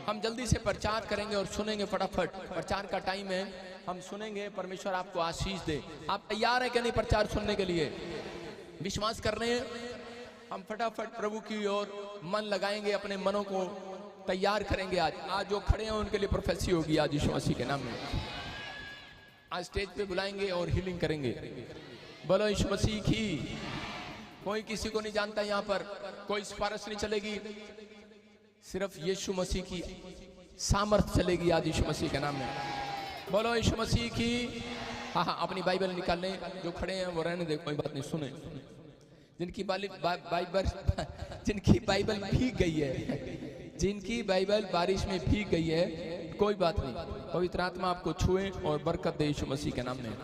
हम जल्दी से प्रचार करेंगे और सुनेंगे फटाफट। प्रचार का टाइम है, हम सुनेंगे। परमेश्वर आपको आशीष दे। आप तैयार हैं कि नहीं प्रचार सुनने के लिए? विश्वास कर रहे हैं? हम फटाफट प्रभु की ओर मन लगाएंगे, अपने मनों को तैयार करेंगे। आज जो खड़े हैं उनके लिए प्रोफेसी होगी आज यीशु मसीह के नाम में। आज स्टेज पे बुलाएंगे और हीलिंग करेंगे। बोलो यीशु मसीह की। कोई किसी को नहीं जानता, यहाँ पर कोई सिफारिश नहीं चलेगी, सिर्फ यीशु मसीह की सामर्थ चलेगी आज यीशु मसीह के नाम में। बोलो यीशु मसीह की। हाँ हाँ, अपनी बाइबल निकाल लें। जो खड़े हैं वो रहने दे, कोई बात नहीं, सुने। जिनकी बाइबल भीग गई है, जिनकी बाइबल बारिश में भीग गई है, कोई बात नहीं, पवित्र आत्मा आपको छुए और बरकत दे यीशु मसीह के नाम में।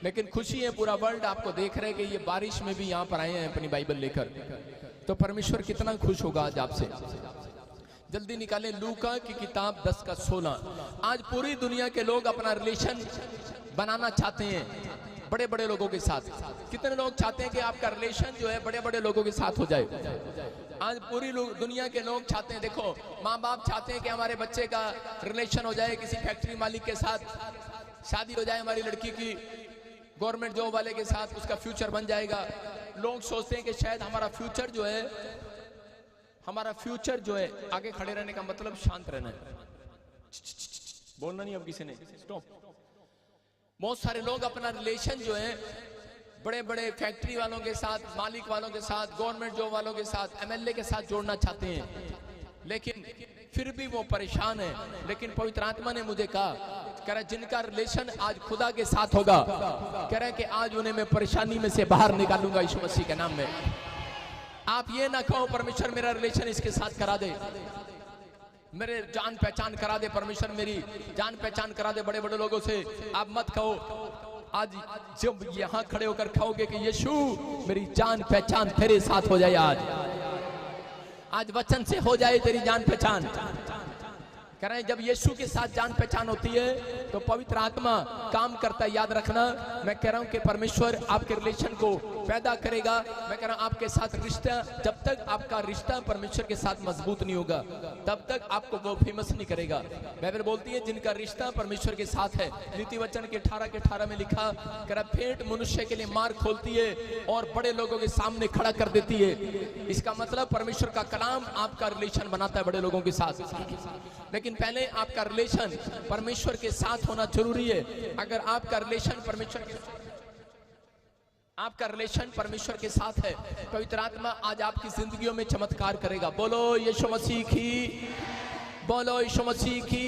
लेकिन खुशी है, पूरा वर्ल्ड आपको देख रहे कि ये बारिश में भी यहाँ पर आए हैं अपनी बाइबल लेकर, तो परमेश्वर कितना खुश होगा आज आपसे। जल्दी निकालें लूका की किताब 10:16। आज पूरी दुनिया के लोग अपना रिलेशन बनाना चाहते हैं बड़े बड़े लोगों के साथ। कितने लोग चाहते हैं कि आपका रिलेशन जो है बड़े बड़े लोगों के साथ हो जाए? आज पूरी दुनिया के लोग चाहते हैं। देखो, माँ बाप चाहते हैं कि हमारे बच्चे का रिलेशन हो जाए किसी फैक्ट्री मालिक के साथ, शादी हो जाए हमारी लड़की की गवर्नमेंट जॉब वाले के साथ, उसका फ्यूचर बन जाएगा। लोग सोचते हैं कि शायद हमारा फ्यूचर जो है आगे खड़े रहने का मतलब शांत रहना है। बोलना नहीं अब किसी ने, स्टॉप। बहुत सारे लोग अपना रिलेशन जो है बड़े बड़े फैक्ट्री वालों के साथ, मालिक वालों के साथ, गवर्नमेंट जॉब वालों के साथ, एमएलए के साथ जोड़ना चाहते हैं, लेकिन फिर भी वो परेशान है। लेकिन पवित्र आत्मा ने मुझे कहा, कह रहा जिनका रिलेशन आज खुदा के साथ होगा, कह रहा है कि आज उन्हें मैं परेशानी में से बाहर निकालूंगा यीशु मसीह के नाम में। आप ये ना कहो परमेश्वर मेरा रिलेशन इसके साथ करा दे, मेरे जान पहचान करा दे, परमेश्वर मेरी जान पहचान करा दे बड़े बड़े लोगों से। आप मत कहो। आज जब यहाँ खड़े होकर कहोगे कि यीशु मेरी जान पहचान तेरे साथ हो जाए, आज वचन से हो जाए तेरी जान पहचान। कह रहे हैं जब यीशु के साथ जान पहचान होती है तो पवित्र आत्मा काम करता है। याद रखना, मैं कह रहा हूं कि परमेश्वर आपके रिलेशन को पैदा करेगा। मैं कह रहा हूं आपके साथ रिश्ता, जब तक आपका रिश्ता परमेश्वर के साथ मजबूत नहीं होगा तब तक आपको वो फेमस नहीं करेगा। बाइबल बोलती है जिनका रिश्ता परमेश्वर के साथ है, नीति वचन के 18 में लिखा, कह रहा भेंट मनुष्य के लिए मार्ग खोलती है और बड़े लोगों के सामने खड़ा कर देती है। इसका मतलब परमेश्वर का कलाम आपका रिलेशन बनाता है बड़े लोगों के साथ। लेकिन पहले आपका रिलेशन परमेश्वर के साथ होना जरूरी है। अगर आपका रिलेशन परमेश्वर के साथ है, पवित्र आत्मा आज आपकी जिंदगियों में चमत्कार करेगा। बोलो यीशु मसीह की, बोलो यीशु मसीह की।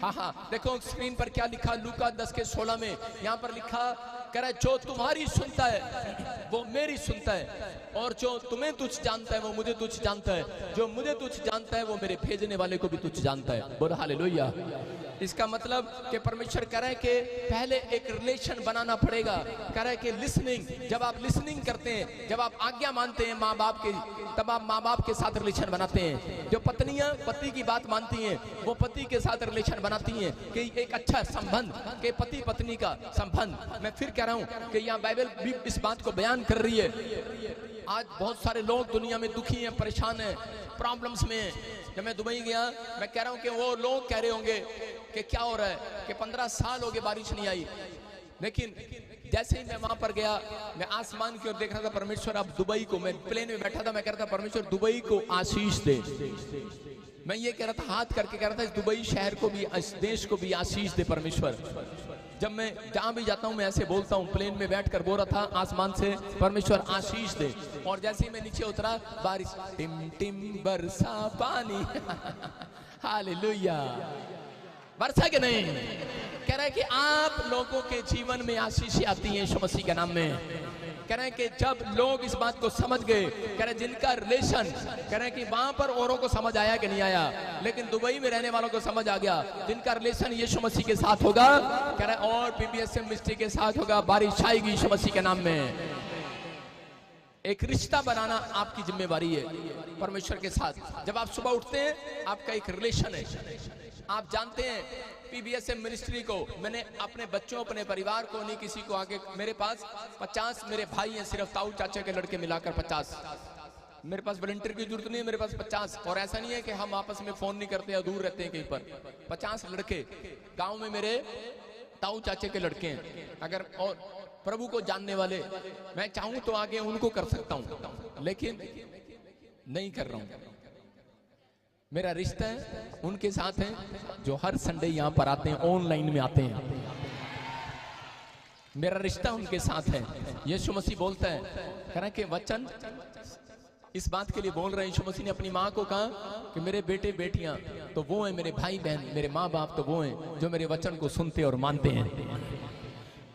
हाँ हाँ, देखो स्क्रीन पर क्या लिखा, लूका 10:16 में यहाँ पर लिखा, कह रहा है जो तुम्हारी सुनता है वो मेरी सुनता है, और जो तुम्हें तुझ जानता है वो मुझे तुझ जानता है, जो मुझे तुझ जानता है वो मेरे भेजने वाले को भी तुझ जानता है। बोलो हालेलुया। इसका मतलब कि परमेश्वर कह रहा है कि पहले एक रिलेशन बनाना पड़ेगा। कह रहा है कि लिसनिंग, जब आप लिसनिंग करते हैं, जब आप आज्ञा मानते हैं माँ बाप की, तब आप माँ बाप के साथ रिलेशन बनाते हैं। जो पत्नियां पति की बात मानती हैं वो पति के साथ रिलेशन बनाती हैं कि एक अच्छा संबंध, के पति पत्नी का संबंध। मैं फिर कह रहा हूँ कि यहाँ बाइबल भी इस बात को बयान कर रही है। आज बहुत सारे लोग दुनिया में दुखी हैं, परेशान हैं, प्रॉब्लम्स में हैं। जब मैं दुबई गया, मैं कह रहा हूँ कि वो लोग कह रहे होंगे कि क्या हो रहा है कि 15 साल हो गए बारिश नहीं आई। लेकिन जैसे ही मैं वहां पर गया, मैं आसमान की ओर देख रहा था, परमेश्वर अब दुबई को, मैं प्लेन में बैठा था, मैं कह रहा था परमेश्वर दुबई को आशीष दे। मैं ये कह रहा था, हाथ करके कह रहा था इस दुबई शहर को भी, इस देश को भी आशीष दे परमेश्वर। जब मैं जहां भी जाता हूं मैं ऐसे बोलता हूं, प्लेन में बैठकर बोल रहा था आसमान से परमेश्वर आशीष दे। और जैसे ही मैं नीचे उतरा, बारिश टिम टिम बरसा पानी हालेलुया। बरसा के नहीं, कह रहा है कि आप लोगों के जीवन में आशीष आती है यीशु मसीह के नाम में। कह रहे हैं कि जब लोग इस बात को समझ गए, कह रहे जिनका रिलेशन, कह रहे हैं कि वहां पर औरों को समझ आया कि नहीं आया, लेकिन दुबई में रहने वालों को समझ आ गया, जिनका रिलेशन यीशु मसीह के साथ होगा, कह रहे हैं और पीबीएसएम मिनिस्ट्री के साथ होगा, बारिश आएगी यीशु मसीह के नाम में। एक रिश्ता बनाना आपकी जिम्मेवारी है परमेश्वर के साथ। जब आप सुबह उठते हैं आपका एक रिलेशन है। आप जानते हैं पीबीएसएम मिनिस्ट्री को मैंने अपने बच्चों, अपने परिवार को नहीं किसी को आगे, मेरे पास 50 मेरे भाई हैं, सिर्फ ताऊ चाचा के लड़के मिलाकर 50। मेरे पास वॉलंटियर की जरूरत नहीं है, मेरे पास 50, और ऐसा नहीं है कि हम आपस में फोन नहीं करते या दूर रहते हैं कहीं पर। 50 लड़के गांव में मेरे ताऊ चाचे के लड़के हैं, अगर और प्रभु को जानने वाले, मैं चाहूं तो आगे उनको कर सकता हूं, लेकिन नहीं कर रहा हूं। मेरा रिश्ता है उनके साथ है जो हर संडे यहां पर आते हैं, ऑनलाइन में आते हैं। मेरा रिश्ता उनके साथ है। यीशु मसीह बोलता है, कह रहा कि वचन इस बात के लिए बोल रहे हैं, यीशु मसीह ने अपनी माँ को कहा कि मेरे बेटे बेटियां तो वो हैं, मेरे भाई बहन, मेरे माँ बाप तो वो हैं जो मेरे वचन को सुनते और मानते हैं।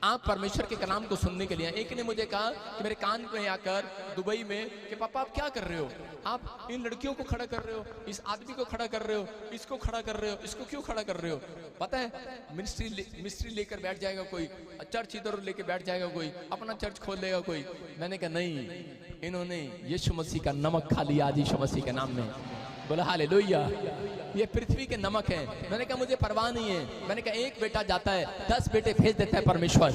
आप परमेश्वर के कलाम को सुनने के लिए। एक ने मुझे कहा कि मेरे कान में आकर दुबई में कि पापा आप क्या कर रहे हो, आप इन लड़कियों को खड़ा कर रहे हो, इस आदमी को खड़ा कर रहे हो, इसको खड़ा कर रहे हो, इसको क्यों खड़ा कर रहे हो? पता है मिनिस्ट्री लेकर बैठ जाएगा कोई, चर्च इधर लेके बैठ जाएगा कोई, अपना चर्च खोल लेगा कोई। मैंने कहा नहीं, इन्होंने यीशु मसीह का नमक खा लिया आज यीशु मसीह के नाम में। बोला हालेलुया, ये पृथ्वी के नमक है। मैंने कहा मुझे परवाह नहीं है। मैंने कहा एक बेटा जाता है 10 बेटे भेज देता है परमेश्वर,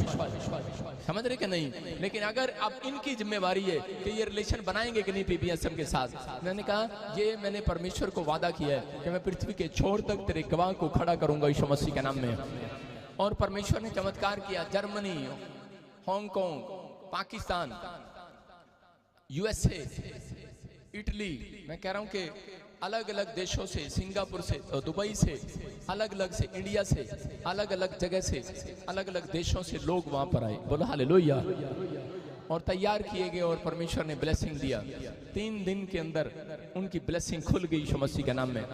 समझ रहे कि नहीं? लेकिन अगर अब इनकी जिम्मेवारी है कि ये रिलेशन बनाएंगे कि नहीं पीबीएसएम के साथ। मैंने कहा ये मैंने परमेश्वर को वादा किया है कि मैं पृथ्वी के छोर तक तेरे गवाह को खड़ा करूंगा यीशु मसीह के नाम में। और परमेश्वर ने चमत्कार किया। Germany, Hong Kong, Pakistan, USA, Italy, मैं कह रहा हूं कि अलग अलग देशों से, सिंगापुर से, दुबई से, अलग अलग से, इंडिया से, अलग अलग जगह से, अलग अलग देशों से लोग वहां पर आए। बोलो हालेलुया। और तैयार किए गए और परमेश्वर ने ब्लेसिंग दिया। 3 दिन के अंदर उनकी ब्लेसिंग खुल गई यीशु मसीह के नाम में।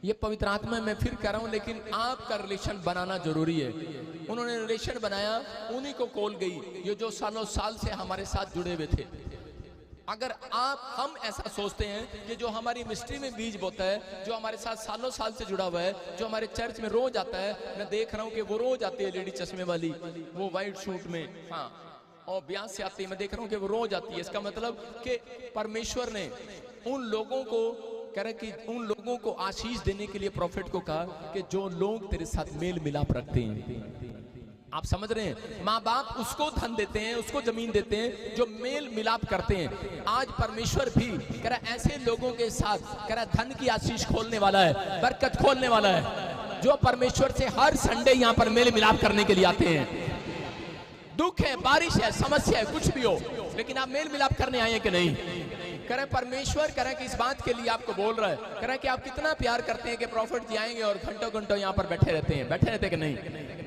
ये पवित्र आत्मा मैं फिर कह रहा हूं, लेकिन आपका रिलेशन बनाना जरूरी है। उन्होंने रिलेशन बनाया, उन्हीं को कॉल गई ये जो सालों साल से हमारे साथ जुड़े हुए थे। अगर हम ऐसा सोचते हैं कि जो हमारी मिस्ट्री में बीज बोता है, जो हमारे साथ सालों साल से जुड़ा हुआ है, जो हमारे चर्च में रोज आता है, मैं देख रहा हूं कि वो रोज आती है लेडी चश्मे वाली, वो व्हाइट सूट में, हाँ, और ब्याह से आती है, मैं देख रहा हूं कि वो रोज आती है। इसका मतलब कि परमेश्वर ने उन लोगों को कह रहे कि उन लोगों को आशीष देने के लिए प्रॉफिट को कहा कि जो लोग तेरे साथ मेल मिलाप रखते हैं। आप समझ रहे हैं? माँ बाप उसको धन देते हैं, उसको जमीन देते हैं जो मेल मिलाप करते हैं। आज परमेश्वर भी कह रहा ऐसे लोगों के साथ कह रहा धन की आशीष खोलने वाला है, बरकत खोलने वाला है, जो परमेश्वर से हर संडे यहाँ पर मेल मिलाप करने के लिए आते हैं। दुख है, बारिश है, समस्या है, कुछ भी हो, लेकिन आप मेल मिलाप करने आए हैं कि नहीं? कह रहे परमेश्वर कह रहे कि इस बात के लिए आपको बोल रहा है, कह रहे कि आप कितना प्यार करते हैं कि प्रॉफिट जी आएंगे और घंटों घंटों यहाँ पर बैठे रहते हैं। बैठे रहते कि नहीं?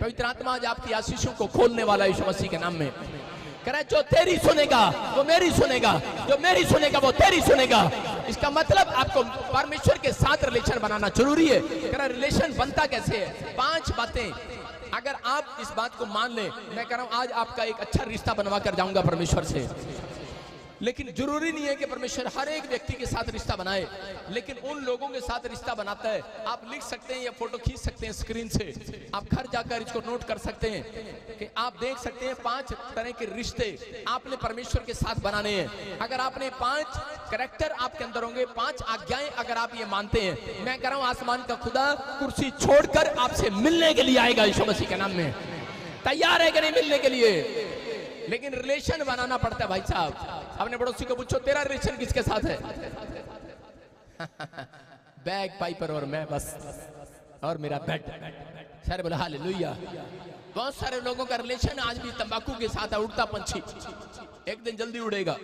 पवित्र आत्मा आज आपकी आशीषों को खोलने वाला यीशु मसीह के नाम में। कह रहे जो तेरी सुनेगा वो मेरी सुनेगा, जो मेरी सुनेगा वो तेरी सुनेगा। इसका मतलब आपको परमेश्वर के साथ रिलेशन बनाना जरूरी है। कह रहा रिलेशन बनता कैसे है? 5 बातें अगर आप इस बात को मान ले, मैं कह रहा हूं आज आपका एक अच्छा रिश्ता बनवा कर जाऊंगा परमेश्वर से। लेकिन जरूरी नहीं है कि परमेश्वर हर एक व्यक्ति के साथ रिश्ता बनाए, लेकिन उन लोगों के साथ रिश्ता बनाता है। आप लिख सकते हैं या फोटो खींच सकते हैं स्क्रीन से, आप घर जाकर इसको नोट कर सकते हैं कि आप देख सकते हैं 5 तरह के रिश्ते आपने परमेश्वर के साथ बनाने हैं। अगर आपने 5 कैरेक्टर आपके अंदर होंगे, 5 आज्ञाएं अगर आप ये मानते हैं, मैं कह रहा हूं आसमान का खुदा कुर्सी छोड़कर आपसे मिलने के लिए आएगा यीशु मसीह के नाम में। तैयार है कि नहीं मिलने के लिए? लेकिन रिलेशन बनाना पड़ता है भाई साहब। अपने पड़ोसी को पूछो तेरा रिलेशन किसके साथ है? बैग पाइपर और मैं बस, और मेरा बेड। सारे बोला हालेलुया। बहुत सारे लोगों का रिलेशन आज भी तंबाकू के साथ है, उड़ता पंछी, एक दिन जल्दी उड़ेगा।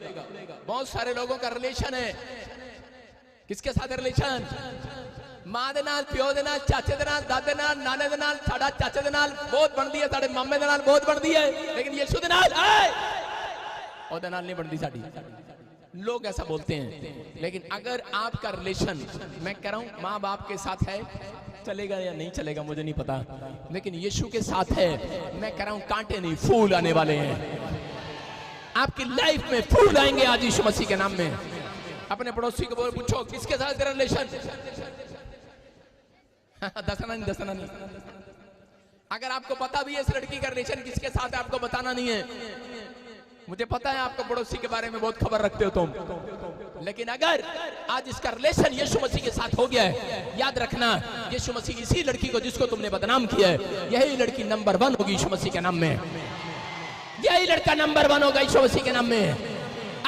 बहुत सारे लोगों का रिलेशन है, किसके साथ है रिलेशन? मां दे नाल, प्यो दे नाल, चाचे दे नाल, दादे नाल, नाने दे नाल। साडा चाचे दे नाल बहुत बनदी है, साडे मामे दे नाल बहुत बनदी है, लेकिन यीशु दे नाल ओदे नाल नहीं बनदी साडी। लोग ऐसा बोलते हैं, लेकिन अगर आपका रिलेशन, मैं कह रहा हूं माँ बाप के साथ है, चलेगा या नहीं चलेगा मुझे नहीं पता, लेकिन यीशु के साथ है, मैं कह रहा हूं कांटे नहीं फूल आने वाले हैं। आपकी लाइफ में फूल आएंगे आज यीशु मसीह के नाम में। अपने पड़ोसी को बोल पूछो किसके साथ तेरा रिलेशन? दसना नहीं। अगर आपको पता भी है इस लड़की का रिलेशन किसके साथ है, आपको बताना नहीं है। मुझे पता है आपको पड़ोसी के बारे में बहुत खबर रखते हो तुम, लेकिन अगर आज इसका रिलेशन यीशु मसीह के साथ हो गया है, याद रखना यीशु मसीह इसी लड़की को जिसको तुमने बदनाम किया है, यही लड़की नंबर 1 होगी यीशु मसीह के नाम में। यही लड़का नंबर 1 होगा यीशु मसीह के नाम में।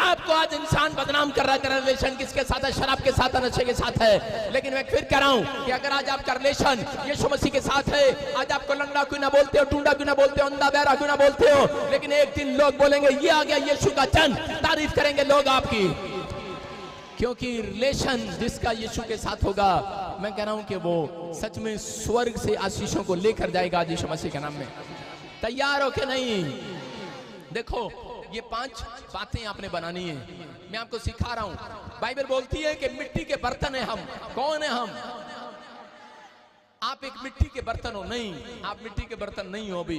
आपको आज इंसान बदनाम कर रहा है। तेरा रिलेशन किसके साथ है? शराब के साथ है, नशे के साथ है। लेकिन मैं फिर कह रहा हूं कि अगर आज आपका रिलेशन यीशु मसीह के साथ है, आज आपको लंगड़ा क्यों ना बोलते हो, टूंडा क्यों ना बोलते हो, अंधा बहरा क्यों ना बोलते हो, लेकिन एक दिन लोग बोलेंगे ये आ गया यीशु का जन, तारीफ करेंगे लोग आपकी। क्योंकि रिलेशन जिसका यीशु के साथ होगा, मैं कह रहा हूं कि वो सच में स्वर्ग से आशीषों को लेकर जाएगा यीशु मसीह के नाम में। तैयार हो के नहीं? देखो ये 5 बातें आपने बनानी है, मैं आपको सिखा रहा हूं। बाइबल बोलती है कि मिट्टी के बर्तन है हम। कौन है हम? आप एक मिट्टी के बर्तन हो? नहीं, आप मिट्टी के बर्तन नहीं हो। अभी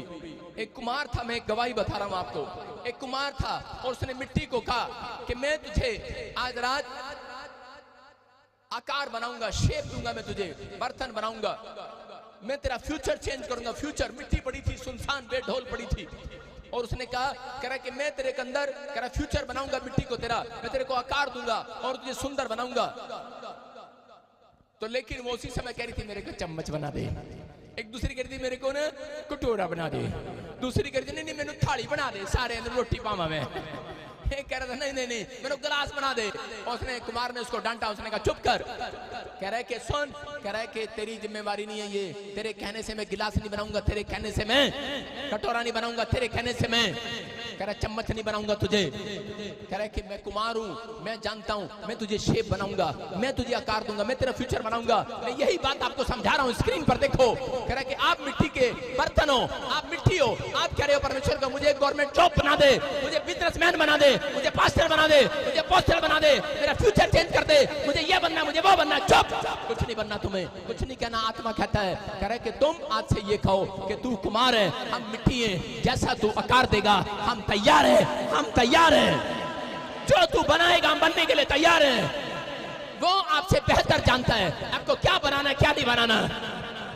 एक कुम्हार था, मैं एक गवाही बता रहा हूं आपको। एक कुम्हार था और उसने मिट्टी को कहा कि मैं तुझे आज रात आकार बनाऊंगा, शेप दूंगा, मैं तुझे बर्तन बनाऊंगा, मैं तेरा फ्यूचर चेंज करूंगा। फ्यूचर मिट्टी पड़ी थी, सुनसान बेढोल पड़ी थी, और उसने कहा कि मैं तेरे के अंदर फ्यूचर बनाऊंगा, मिट्टी को तेरा, मैं तेरे को आकार दूंगा और तुझे सुंदर बनाऊंगा। तो लेकिन वो उसी समय कह रही थी मेरे को चम्मच बना दे, एक दूसरी कह रही थी मेरे को ना कटोरा बना दे, दूसरी कह रही थी नहीं मैंने थाली बना दे, सारे अंदर रोटी पावा में। कह रहा था नहीं नहीं नहीं मेरे को गिलास बना दे। और उसने कुमार ने उसको डांटा, उसने कहा चुप कर। कह रहा है कि सुन, कह रहा है कि तेरी जिम्मेवारी नहीं है ये, तेरे कहने से मैं गिलास नहीं बनाऊंगा, तेरे कहने से मैं कटोरा नहीं बनाऊंगा, तेरे कहने से मैं कह रहा चम्मच नहीं बनाऊंगा तुझे। कह रहा है कि मैं कुमार हूं, मैं जानता हूं, मैं तुझे शेप बनाऊंगा, मैं तुझे आकार दूंगा, मैं तेरा फ्यूचर बनाऊंगा। मैं यही बात आपको समझा रहा हूं, स्क्रीन पर देखो। कह रहा है कि आप मिट्टी के बर्तन हो, आप मिट्टी हो, आप कह रहे हो परमेश्वर को मुझे गवर्नमेंट जॉब बना दे, मुझे बिजनेसमैन बना दे, मुझे पास्टर बना दे, मुझे पोस्टर बना दे, मेरा फ्यूचर चेंज कर दे, मुझे ये बनना, मुझे वो बनना। चुप, कुछ नहीं बनना, तुम्हें कुछ नहीं कहना। आत्मा कहता है, कह रहा है कि तुम आज से ये कहो कि तू कुमार है, हम मिट्टी है, जैसा तू आकार देगा हम तैयार है, हम तैयार है। जो तू बनाएगा हम बनने के लिए तैयार है। वो आपसे बेहतर जानता है आपको क्या बनाना है, क्या नहीं बनाना,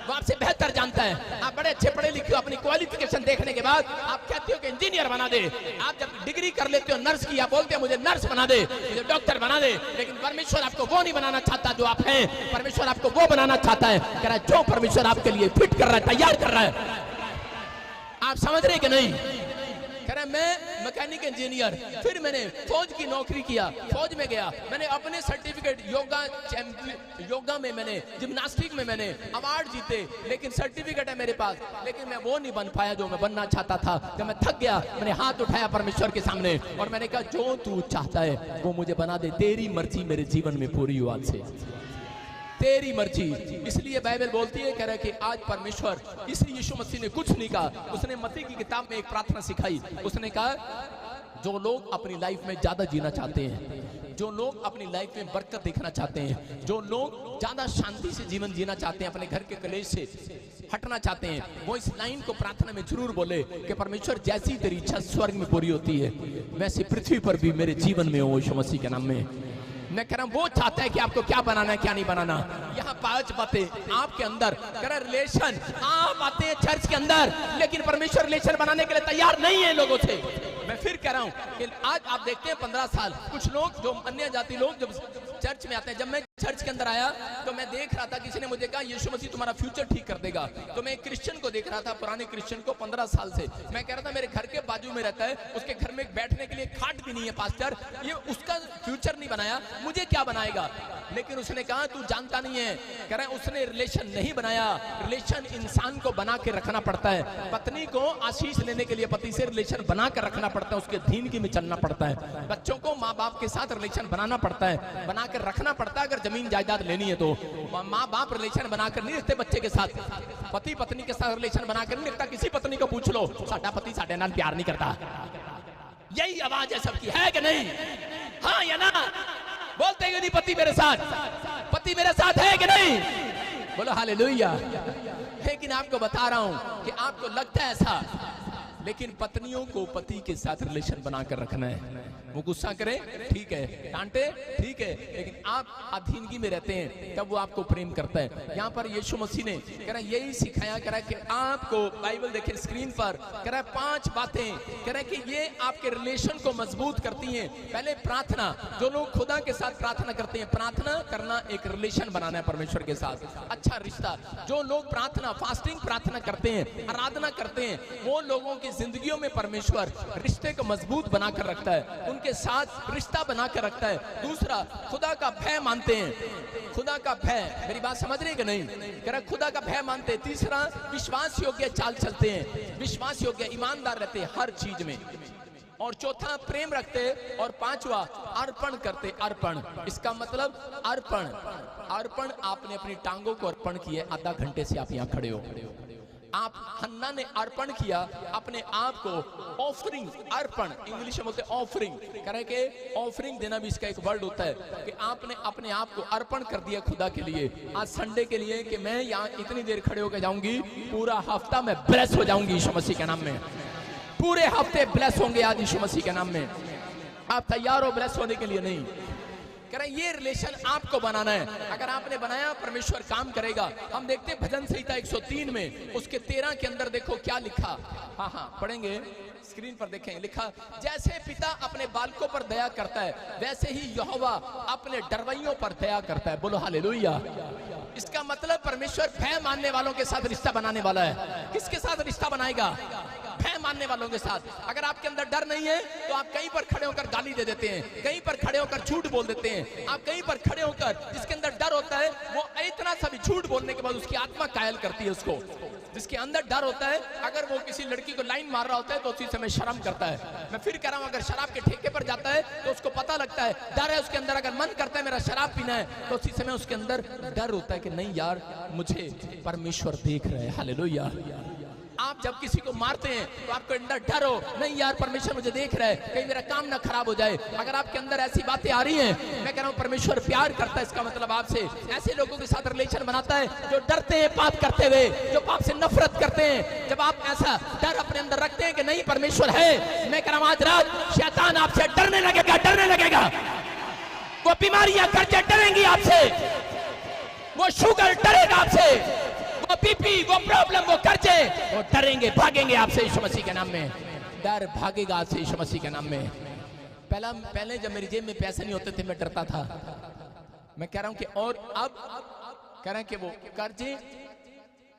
वो आपसे बेहतर जानता है। आप बड़े अच्छे पढ़े लिखे हो, अपनी क्वालिफिकेशन देखने के बाद आप कहते हो कि इंजीनियर बना दे। आप जब डिग्री कर लेते हो नर्स की, आप बोलते हो मुझे नर्स बना दे, मुझे डॉक्टर बना दे। लेकिन परमेश्वर आपको वो नहीं बनाना चाहता जो आप हैं, परमेश्वर आपको वो बनाना चाहता है। कह रहा है जो परमेश्वर आपके लिए फिट कर रहा है, तैयार कर रहा है। आप समझ रहे कि नहीं? कह रहा मैं मैकेनिक इंजीनियर, फिर मैंने फौज की नौकरी किया, फौज में गया, मैंने अपने सर्टिफिकेट योगा में, मैंने जिम्नास्टिक में मैंने अवार्ड जीते, लेकिन सर्टिफिकेट है मेरे पास, लेकिन मैं वो नहीं बन पाया जो मैं बनना चाहता था। जब मैं थक गया, मैंने हाथ उठाया परमेश्वर के सामने और मैंने कहा जो तू चाहता है वो मुझे बना दे, तेरी मर्जी मेरे जीवन में पूरी हो आज से, तेरी मर्जी। इसलिए बाइबल बोलती है, कह रहा है कि आज परमेश्वर, इसलिए यीशु मसीह ने कुछ नहीं कहा, उसने मसीह की किताब में एक प्रार्थना सिखाई। उसने कहा जो लोग अपनी लाइफ में ज्यादा जीना चाहते हैं, जो लोग अपनी लाइफ में बरकत देखना चाहते हैं, जो लोग ज्यादा शांति से जीवन जीना चाहते हैं, अपने घर के कलेश से हटना चाहते हैं, वो इस लाइन को प्रार्थना में जरूर बोले कि परमेश्वर जैसी तेरी इच्छा स्वर्ग में पूरी होती है, वैसे पृथ्वी पर भी मेरे जीवन में हो यीशु मसीह के नाम में। मैं कह रहा हूं वो चाहता है कि आपको क्या बनाना है, क्या नहीं बनाना। यहाँ 5 बातें आपके अंदर, कह रहा रिलेशन आप आते हैं चर्च के अंदर, लेकिन परमेश्वर रिलेशन बनाने के लिए तैयार नहीं है लोगों से। मैं फिर कह रहा हूं कि आज आप देखते हैं 15 साल कुछ लोग जो अन्य जाति लोग जब चर्च में आते हैं, जब मैं चर्च के अंदर आया तो मैं देख रहा था, किसी ने मुझे कहा यीशु मसीह तुम्हारा फ्यूचर ठीक कर देगा। तो मैं एक क्रिश्चियन को देख रहा था, पुराने क्रिश्चियन को 15 साल से। मैं कह रहा था मेरे घर के बाजू में रहता है, उसके घर में बैठने के लिए खाट भी नहीं है पास्टर, ये उसका फ्यूचर नहीं बनाया, मुझे क्या बनाएगा। लेकिन उसने कहा तू जानता नहीं है, कह रहा है उसने रिलेशन नहीं बनाया। रिलेशन इंसान को बना के रखना पड़ता है। पत्नी को आशीष लेने के लिए पति से रिलेशन बना कर रखना पड़ता है, उसके अधीनगी में चलना पड़ता है। बच्चों को माँ बाप के साथ रिलेशन बनाना पड़ता है, बना कर रखना पड़ता है। अगर जमीन जायदाद लेनी है तो माँ बाप रिलेशन बनाकर नहीं रखते बच्चे के साथ, पति पत्नी के साथ रिलेशन बनाकर नहीं रखता। किसी पत्नी को पूछ लो, साडा पति साडे नाल प्यार नहीं करता। यही आवाज है सबकी, है कि नहीं? हाँ या ना? बोलते हैं नहीं पति मेरे साथ, पति मेरे साथ है कि नहीं? बोलो हालेलुया। लेकिन आपको बता रहा हूं कि आपको लगता है ऐसा, लेकिन पत्नियों को पति के साथ रिलेशन बनाकर रखना है। वो गुस्सा करे ठीक है, डांटे ठीक है, लेकिन आप अधीनगी में रहते हैं तब वो आपको प्रेम करता है। यहाँ पर यीशु मसीह ने कह रहा यही सिखाया, कह रहा कि आपको बाइबल देखें स्क्रीन पर, कह रहा 5 बातें, कह रहा कि ये आपके रिलेशन को मजबूत करती हैं। पहले प्रार्थना, जो लोग खुदा के साथ प्रार्थना करते हैं, प्रार्थना करना एक रिलेशन बनाना है परमेश्वर के साथ, अच्छा रिश्ता। जो लोग प्रार्थना फास्टिंग प्रार्थना करते हैं, आराधना करते हैं, वो लोगों की जिंदगियों में परमेश्वर रिश्ते को मजबूत बनाकर रखता है। उनके के साथ रिश्ता बना कर रखता है। दूसरा, खुदा का भय मानते हैं, खुदा का भय, मेरी बात समझ रहे हैं कि नहीं? कह रहा खुदा का भय मानते हैं। तीसरा, विश्वास योग्य चाल चलते हैं, विश्वास योग्य ईमानदार रहते हैं हर चीज में। और चौथा, प्रेम रखते। और पांचवा, अर्पण करते। अर्पण, इसका मतलब अर्पण, अर्पण आपने अपनी टांगों को अर्पण किए, आधा घंटे से आप यहाँ खड़े हो। आप हन्ना ने अर्पण किया अपने आप को, ऑफरिंग, अर्पण इंग्लिश में बोलते हैं ऑफरिंग। कह रहे कि ऑफरिंग देना भी इसका एक वर्ड होता है कि आपने अपने आप को अर्पण कर दिया खुदा के लिए। आज संडे के लिए कि मैं यहाँ इतनी देर खड़े होकर जाऊंगी, पूरा हफ्ता मैं ब्लेस हो जाऊंगी यीशु मसीह के नाम में। पूरे हफ्ते ब्लेस होंगे आज यीशु मसीह के नाम में। आप तैयार हो ब्लेस होने के लिए? नहीं। कह रहे ये रिलेशन आपको बनाना है। अगर आपने बनाया, परमेश्वर काम करेगा। हम देखते हैं भजन संहिता 103 में उसके 13 के अंदर देखो क्या लिखा। हाँ हाँ पढ़ेंगे, स्क्रीन पर देखें। लिखा, जैसे पिता अपने बालकों पर दया करता है, वैसे ही यहोवा अपने डरवैयों पर दया करता है। बोलो हालेलुया। इसका मतलब परमेश्वर भय मानने वालों के साथ रिश्ता बनाने वाला है। किसके साथ रिश्ता बनाएगा? भय मानने वालों के साथ। अगर आपके अंदर डर नहीं है तो आप कहीं पर खड़े होकर गाली दे देते हैं, कहीं पर खड़े होकर झूठ बोल देते हैं। आप कहीं पर खड़े होकर, जिसके अंदर डर होता है वो इतना सा भी झूठ बोलने के बाद उसकी आत्मा कायल करती है उसको। जिसके अंदर डर होता है, अगर वो किसी लड़की को लाइन मार रहा होता है तो उसी समय शर्म करता है। मैं फिर कह रहा हूं, अगर शराब के ठेके पर जाता है तो उसको पता लगता है, डर है उसके अंदर। अगर मन करता है मेरा शराब पीना है तो उसी समय उसके अंदर डर होता है कि नहीं यार, मुझे परमेश्वर देख रहे हैं। हालेलुया। आप जब किसी को मारते हैं तो आपको अंदर डर हो, नहीं यार परमेश्वर मुझे देख रहा है, कहीं मेरा काम ना खराब हो जाए। अगर आपके अंदर ऐसी बातें आ रही हैं, मैं कह रहा हूं परमेश्वर प्यार करता है। इसका मतलब आपसे ऐसे लोगों के साथ रिलेशन बनाता है जो डरते हैं पाप करते हुए, जो पाप से नफरत करते हैं। जब आप ऐसा डर अपने अंदर रखते हैं कि नहीं परमेश्वर है, मैं कह रहा हूं आज रात शैतान आपसे डरने लगेगा, डरने लगेगा। वो बीमारियां कर्जे डरेंगी आपसे, वो शुगर डरेगा आपसे, वो बीपी, वो प्रॉब्लम, वो कर्जे, वो डरेंगे, भागेंगे आपसे यीशु मसीह के नाम में। डर भागेगा आपसे यीशु मसीह के नाम में। पहले जब मेरी जेब में पैसे नहीं होते थे मैं डरता था। मैं कह रहा हूं कि और अब कह रहे हैं कि वो कर्जे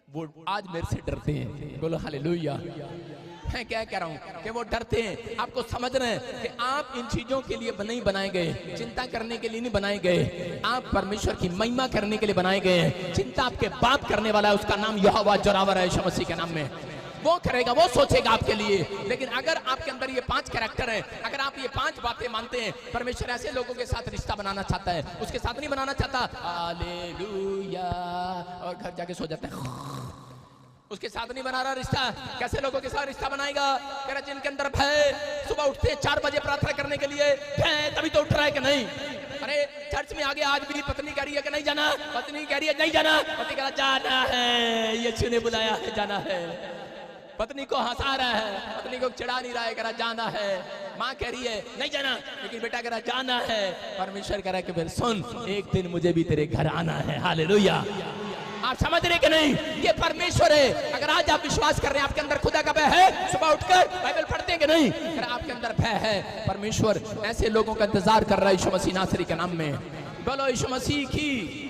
वो आज मेरे से डरते हैं। बोलो हालेलुया। मैं क्या कह रहा हूं कि वो डरते हैं। आपको समझ रहे हैं कि आप इन चीजों के लिए नहीं बनाए गए, चिंता करने के लिए नहीं बनाए गए, आप परमेश्वर की महिमा करने के लिए बनाए गए हैं। चिंता आपके बाप करने वाला है, उसका नाम यहोवा जोरावर है यीशु मसीह के नाम में। वो करेगा, वो सोचेगा आपके लिए। लेकिन अगर आपके अंदर ये 5 कैरेक्टर है, अगर आप ये 5 बातें मानते हैं, परमेश्वर ऐसे लोगों के साथ रिश्ता बनाना चाहता है, उसके साथ नहीं बनाना चाहता हालेलुया और घर जाके सो जाता है, उसके साथ नहीं बना रहा रिश्ता। कैसे लोगों के साथ रिश्ता बनाएगा? कह रहा जिनके अंदर भय, सुबह उठते 4 बजे प्रार्थना करने के लिए भय, तभी तो उठ रहा है कि नहीं? अरे चर्च में आगे आज भी पत्नी कह रही है कि नहीं जाना, पत्नी कह रही है नहीं जाना, पति कह रहा जाना है, यीशु ने बुलाया है जाना है। पत्नी को हंसा रहा है, पत्नी को चिढ़ा नहीं रहा है, कह रहा जाना है। माँ कह रही है नहीं जाना, लेकिन बेटा कह रहा जाना है। परमेश्वर कह रहा है कि फिर सुन, एक दिन मुझे भी तेरे घर आना है। हालेलुया। आप समझ रहे कि नहीं? ये परमेश्वर है। अगर आज आप विश्वास कर रहे हैं, आपके अंदर खुदा का भय है, सुबह उठकर बाइबल पढ़ते हैं कि नहीं? अगर आपके अंदर भय है, परमेश्वर ऐसे लोगों का इंतजार कर रहा है यीशु मसीह नासरी के नाम में। बोलो यीशु मसीह की।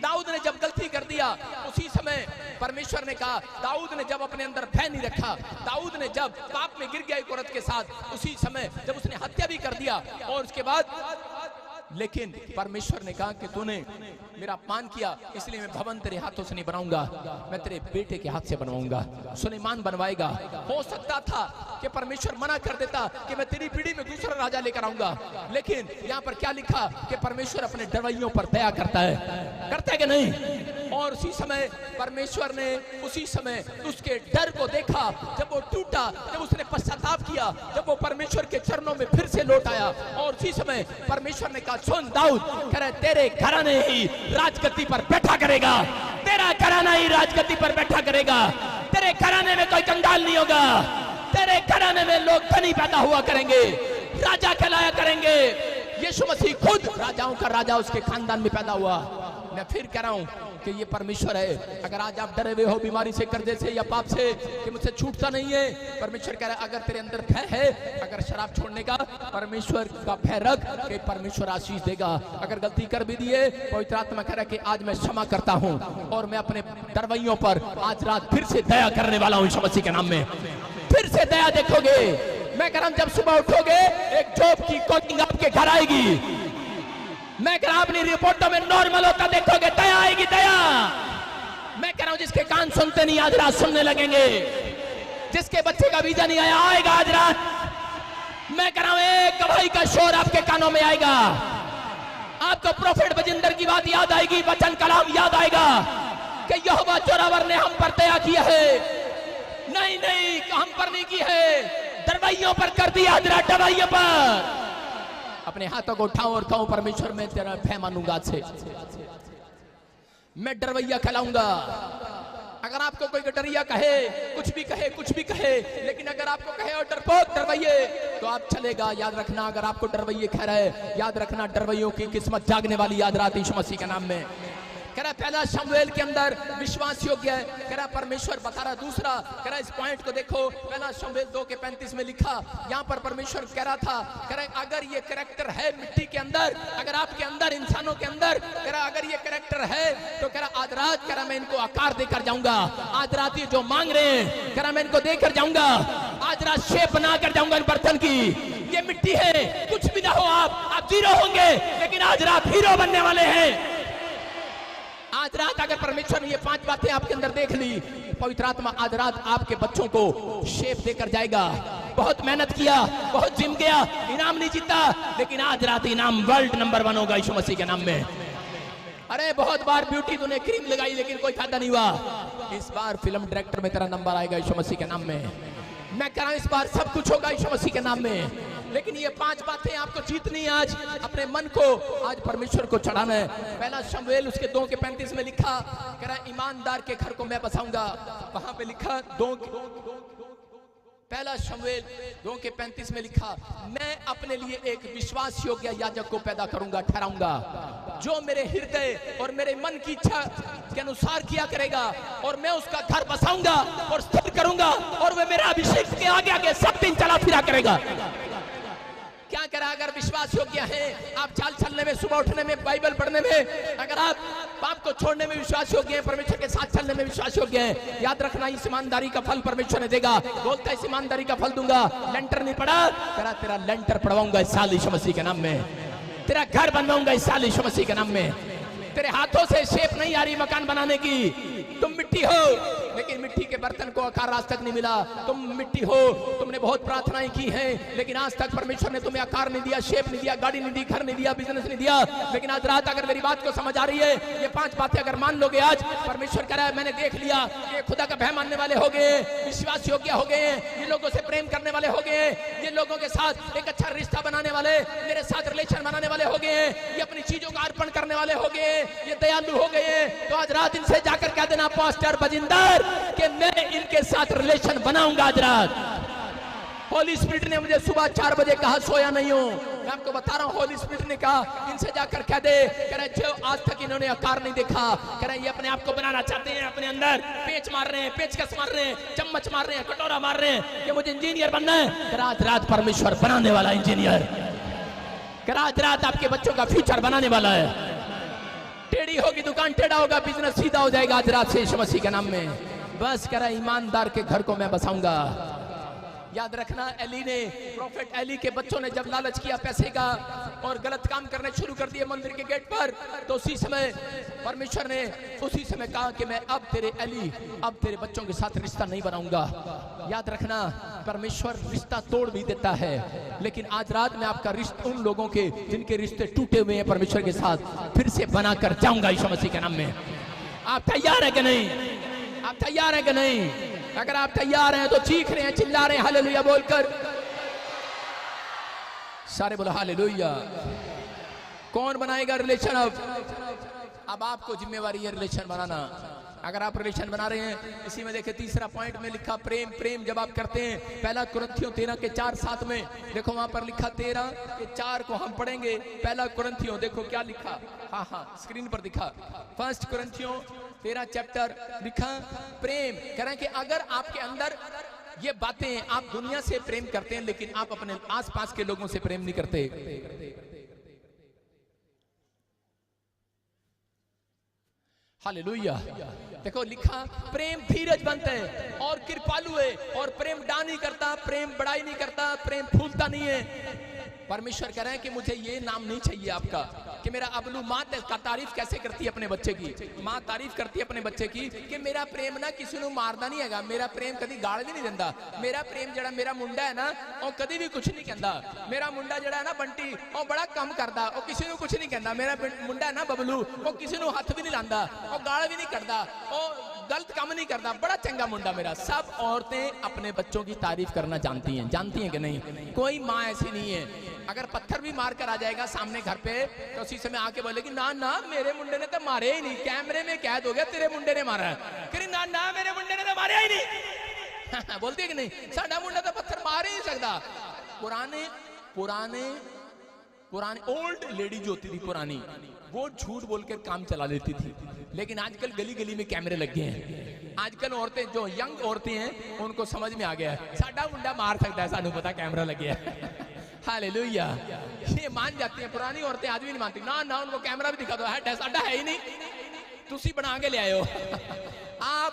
दाऊद ने जब गलती कर दिया, उसी समय परमेश्वर ने कहा, दाऊद ने जब अपने अंदर भय नहीं रखा, दाऊद ने जब पाप में गिर गया एक औरत के साथ, उसी समय जब उसने हत्या भी कर दिया, और उसके बाद लेकिन परमेश्वर ने कहा कि तूने मेरा अपमान किया, इसलिए मैं भवन तेरे हाथों से नहीं बनाऊंगा, मैं तेरे बेटे के हाथ से बनवाऊंगा। सुलेमान बनवाएगा। हो सकता था कि परमेश्वर मना कर देता कि मैं तेरी पीढ़ी में दूसरा राजा लेकर आऊंगा, लेकिन यहाँ पर क्या लिखा कि परमेश्वर अपने डरवैयों पर दया करता है कि नहीं? और उसी समय परमेश्वर ने उसी समय उसके डर को देखा, जब वो टूटा, जब उसने पश्चाताप किया, जब वो परमेश्वर के चरणों में फिर से लौट आया, और उसी समय परमेश्वर ने कहा सुन दाऊद, कह रहे तेरे घराने ही राजगद्दी पर बैठा करेगा, तेरा घराना ही राजगद्दी पर बैठा करेगा, तेरे घराने में कोई कंगाल नहीं होगा, तेरे घराने में लोग धनी पैदा हुआ करेंगे, राजा कहलाया करेंगे। यीशु मसीह खुद राजाओं का राजा उसके खानदान में पैदा हुआ। मैं फिर कह रहा हूं कि ये परमेश्वर है। अगर आज आप डरे हुए हो बीमारी से, कर्जे से या पाप से कि मुझसे छूटता नहीं है, परमेश्वर कह रहा है अगर तेरे अंदर भय है, अगर शराब छोड़ने का, परमेश्वर का भय रख कि परमेश्वर आशीष देगा। अगर गलती कर भी दिए, पवित्र आत्मा कह रहा है कि आज मैं क्षमा करता हूं और मैं अपने डरवैयों पर आज रात फिर से दया करने वाला हूं यीशु मसीह के नाम में। फिर से दया देखोगे। मैं कह रहा हूं जब सुबह उठोगे एक जॉब की कॉलिंग आपके घर आएगी। मैं कह रहा हूं अपनी रिपोर्टों में नॉर्मल होता देखोगे, दया आएगी, दया। मैं कह रहा हूं जिसके कान सुनते नहीं आज रात सुनने लगेंगे, जिसके बच्चे का वीजा नहीं आया आएगा आज रात। मैं कह रहा हूं एक गवाही का शोर आपके कानों में आएगा। आपको प्रोफेट बजिंदर की बात याद आएगी, वचन कलाम याद आएगा कि यहोवा जोरावर ने हम पर दया किया है। नहीं नहीं, हम पर नहीं की है, दरवाइयों पर कर दिया, आज रात दरवाइयों पर। अपने हाथों को उठाऊं और कहूं परमेश्वर मैं तेरा भय मानूंगा, आज से मैं डरवैया कहलाऊंगा। अगर आपको कोई डरिया कहे, कुछ भी कहे, लेकिन अगर आपको कहे और डरपोक डरवैये, तो आप चलेगा। याद रखना, अगर आपको डरवैये कह रहे, याद रखना डरवैयों की किस्मत जागने वाली याद रात यीशु मसीह के नाम में। कह रहा पहला शमूएल के अंदर विश्वास योग्य है, कह रहा परमेश्वर बता रहा। दूसरा कह रहा इस पॉइंट को देखो, पहला शमूएल 2:35 में लिखा, यहाँ पर परमेश्वर कह रहा था, कह रहा अगर ये कैरेक्टर है मिट्टी के अंदर, अगर आपके अंदर, इंसानों के अंदर, कह रहा अगर ये कैरेक्टर है तो कह रहा आज रात, कह रहा मैं इनको आकार देकर जाऊंगा। आज रात ये जो मांग रहे हैं, कह रहा मैं इनको देकर जाऊंगा। आज रात शेप बना कर जाऊंगा इन बर्तन की। ये मिट्टी है, कुछ भी ना हो आप जीरो होंगे, लेकिन आज रात हीरो बनने वाले हैं। आज रात अगर परमेश्वर ने ये 5 बातें आपके अंदर देख ली, पवित्र आत्मा आज रात आपके बच्चों को शेप देकर जाएगा। बहुत मेहनत किया, बहुत जिम गया, इनाम नहीं जीता, लेकिन आज रात इनाम वर्ल्ड नंबर 1 होगा यीशु मसीह के नाम में। अरे बहुत बार ब्यूटी तूने क्रीम लगाई लेकिन कोई फायदा नहीं हुआ। इस बार फिल्म डायरेक्टर में तेरा नंबर आएगा यीशु मसीह के नाम में। मैं कह रहा हूं इस बार सब कुछ होगा यीशु मसीह के नाम में। लेकिन ये 5 बातें आपको जीतनी है। आज अपने मन को आज परमेश्वर को चढ़ाना है। पहला शमूएल उसके 2:35 में लिखा, कह रहा ईमानदार के घर को मैं बसाऊंगा। वहां पे लिखा पहला शमूएल 2:35 में लिखा, मैं अपने लिए एक विश्वास योग्य याजक को पैदा करूंगा, ठहराऊंगा, जो मेरे हृदय और मेरे मन की इच्छा के अनुसार किया करेगा, और मैं उसका घर बसाऊंगा और स्थिर करूंगा, और वह मेरा अभिषेक के आगे आगे सब दिन चला फिरा करेगा। क्या करा? अगर विश्वास योग्य है, आप चाल चलने में, सुबह उठने में, बाइबल पढ़ने में, अगर आप पाप को छोड़ने में विश्वास योग्य है, परमेश्वर के साथ चलने में विश्वास योग्य है, याद रखना इस ईमानदारी का फल परमेश्वर ने देगा। बोलता है इस ईमानदारी का फल दूंगा। लेंटर नहीं पड़ा, तेरा लेंटर पड़वाऊंगा इस साल यीशु मसीह के नाम में। तेरा घर बनवाऊंगा इस साल यीशु मसीह के नाम में। तेरे हाथों से शेप नहीं आ रही मकान बनाने की। तुम मिट्टी हो, लेकिन मिट्टी के बर्तन को आकार आज तक नहीं मिला। तुम मिट्टी हो, तुमने बहुत प्रार्थनाएं की हैं, लेकिन आज तक परमेश्वर ने तुम्हें आकार नहीं दिया, शेप नहीं दिया, गाड़ी नहीं दी, घर नहीं दिया, बिजनेस नहीं दिया। लेकिन आज रात अगर मेरी बात को समझ आ रही है, ये 5 बातें अगर मान लोगे, आज परमेश्वर कह रहा है मैंने देख लिया, ये खुदा का भय मानने वाले हो गए, विश्वास योग्य हो गए, ये लोगों से प्रेम करने वाले हो गए, ये लोगों के साथ एक अच्छा रिश्ता बनाने वाले, मेरे साथ रिलेशन बनाने वाले हो गए, ये अपनी चीजों का अर्पण करने वाले हो गए, ये दयालु हो गए। तो आज रात इनसे जाकर कह देना पास्टर बजिंदर कि मैं इनके साथ रिलेशन बनाऊंगा। आज रात होली स्पिरिट ने मुझे सुबह 4 बजे कहा, सोया नहीं हूं, मैं आपको बता रहा हूं, होली स्पिरिट ने कहा इनसे जाकर कह दे, कह रहे जो आज तक इन्होंने आकार नहीं देखा, कह रहे ये अपने आप को बनाना चाहते हैं, अपने अंदर पेच मार रहे हैं, पेचकस मार रहे हैं, चम्मच मार रहे हैं, कटोरा मार रहे हैं कि मुझे इंजीनियर बनना है। रात रात परमेश्वर बनाने वाला इंजीनियर, रात रात आपके बच्चों का फ्यूचर बनाने वाला है। टेढ़ी होगी दुकान, टेढ़ा होगा बिजनेस, सीधा हो जाएगा आज रात से यीशु मसीह के नाम में। बस कह रहा ईमानदार के घर को मैं बसाऊंगा। याद रखना, एली ने, प्रॉफेट एली के बच्चों ने जब लालच किया पैसे का और गलत काम करने शुरू कर दिए मंदिर के गेट पर, तो उसी समय परमेश्वर ने उसी समय कहा कि मैं अब तेरे एली, अब तेरे बच्चों के साथ रिश्ता नहीं बनाऊंगा। याद रखना, परमेश्वर रिश्ता तोड़ भी देता है, लेकिन आज रात में आपका रिश्ता उन लोगों के जिनके रिश्ते टूटे हुए हैं परमेश्वर के साथ, फिर से बनाकर जाऊंगा यीशु मसीह के नाम में। आप तैयार है कि नहीं? आप तैयार है कि नहीं? अगर आप तैयार हैं तो चीख रहे हैं, चिल्ला रहे हैं हालेलुया बोलकर। सारे बोलो हालेलुया। कौन बनाएगा रिलेशन? अब आपको जिम्मेवारी है रिलेशन बनाना। अगर आप रिलेशन बना रहे हैं, इसी में देखिए तीसरा पॉइंट में लिखा प्रेम। प्रेम जब आप करते हैं, पहला कुरिन्थियों 13:4-7 में देखो, वहां पर लिखा 13:4 को हम पढ़ेंगे। पहला कुरिन्थियों देखो क्या लिखा, हाँ स्क्रीन पर दिखा। 1 कुरिन्थियों 13 चैप्टर लिखा प्रेम। कह रहे हैं कि अगर आपके अंदर ये बातें, आप दुनिया से प्रेम करते हैं लेकिन आप अपने आसपास के लोगों से प्रेम नहीं करते। हालेलुया। देखो लिखा, प्रेम धीरजवंत है और कृपालु है, और प्रेम डा नहीं करता, प्रेम बड़ाई नहीं करता, प्रेम फूलता नहीं है। परमेश्वर कह रहे हैं कि मुझे ये नाम नहीं चाहिए आपका, कि मेरा अबलू माँ का तारीफ कैसे करती है अपने बच्चे की, माँ तारीफ करती है अपने बच्चे की कि मेरा प्रेम ना किसी को मारदा नहीं है, मेरा प्रेम कभी गाड़ भी नहीं देता, मेरा प्रेम जड़ा मेरा मुंडा है ना वो कभी भी कुछ नहीं कहता, मेरा मुंडा जड़ा है ना बंटी वो बड़ा कम करता, वो किसी को कुछ नहीं कहता, मेरा मुंडा है ना बबलू वो किसी को हाथ भी नहीं लांदा, वो गाड़ भी नहीं करता, वो गलत काम नहीं करता, बड़ा चंगा मुंडा मेरा। सब औरतें अपने बच्चों की तारीफ करना जानती हैं कि नहीं? कोई माँ ऐसी नहीं है, अगर पत्थर भी मार कर आ जाएगा सामने घर पे तो उसी समय आके बोलेगी ना ना मेरे मुंडे ने तो मारे ही नहीं, कैमरे में कैद हो गया तेरे मुंडे ने मारा है, ना ना मेरे मुंडे ने तो मारे ही नहीं। बोलती है कि नहीं? साडा मुंडा तो पत्थर मार ही नहीं सकता। पुराने ओल्ड लेडी जो होती थी पुरानी, वो झूठ बोलकर काम चला लेती थी, लेकिन आजकल गली गली में कैमरे लग गए हैं। आजकल औरतें जो यंग औरतें हैं उनको समझ में आ गया है साडा मुंडा मार सकता है, सानू पता कैमरा लग गया है। हालेलुया। ये मान जाती हैं, पुरानी औरतें आज भी नहीं मानती, ना ना उनको कैमरा भी दिखा दो, है साडा है ही नहीं, तुसी बना के ले आए हो। आप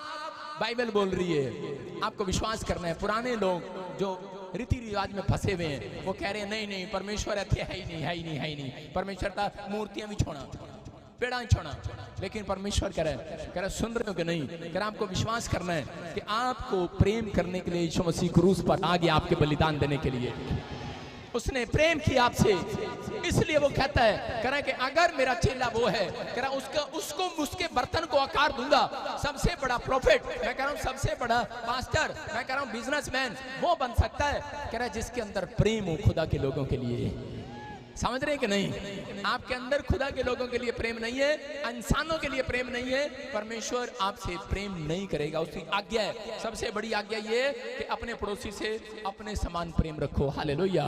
बाइबल बोल रही है, आपको विश्वास करना है। पुराने लोग जो रीति रिवाज में फंसे हुए हैं वो कह रहे हैं नहीं नहीं परमेश्वर ऐसे है ही नहीं, परमेश्वर का मूर्तियां भी छोड़ा, पेड़ा ही छोड़ा, लेकिन परमेश्वर कह रहा है सुन रहे हो कि नहीं? कह रहा आपको विश्वास करना है कि आपको प्रेम करने के लिए यीशु मसीह क्रूस पर आ गया आपके बलिदान देने के लिए। उसने प्रेम किया आपसे, इसलिए वो कहता है कह रहा कि अगर मेरा चेला वो है, कह रहा उसको उसके बर्तन को आकार दूंगा। सबसे बड़ा प्रॉफिट मैं कह रहा हूँ, सबसे बड़ा पास्टर मैं कह रहा हूँ, बिजनेसमैन वो बन सकता है कह रहा है जिसके अंदर प्रेम हो खुदा के लोगों के लिए। समझ रहे हैं कि नहीं? आपके अंदर खुदा के लोगों के लिए प्रेम नहीं है, इंसानों के लिए प्रेम नहीं है, परमेश्वर आपसे प्रेम नहीं करेगा। उसकी आज्ञा है, सबसे बड़ी आज्ञा ये कि अपने पड़ोसी से अपने समान प्रेम रखो। हालेलुया।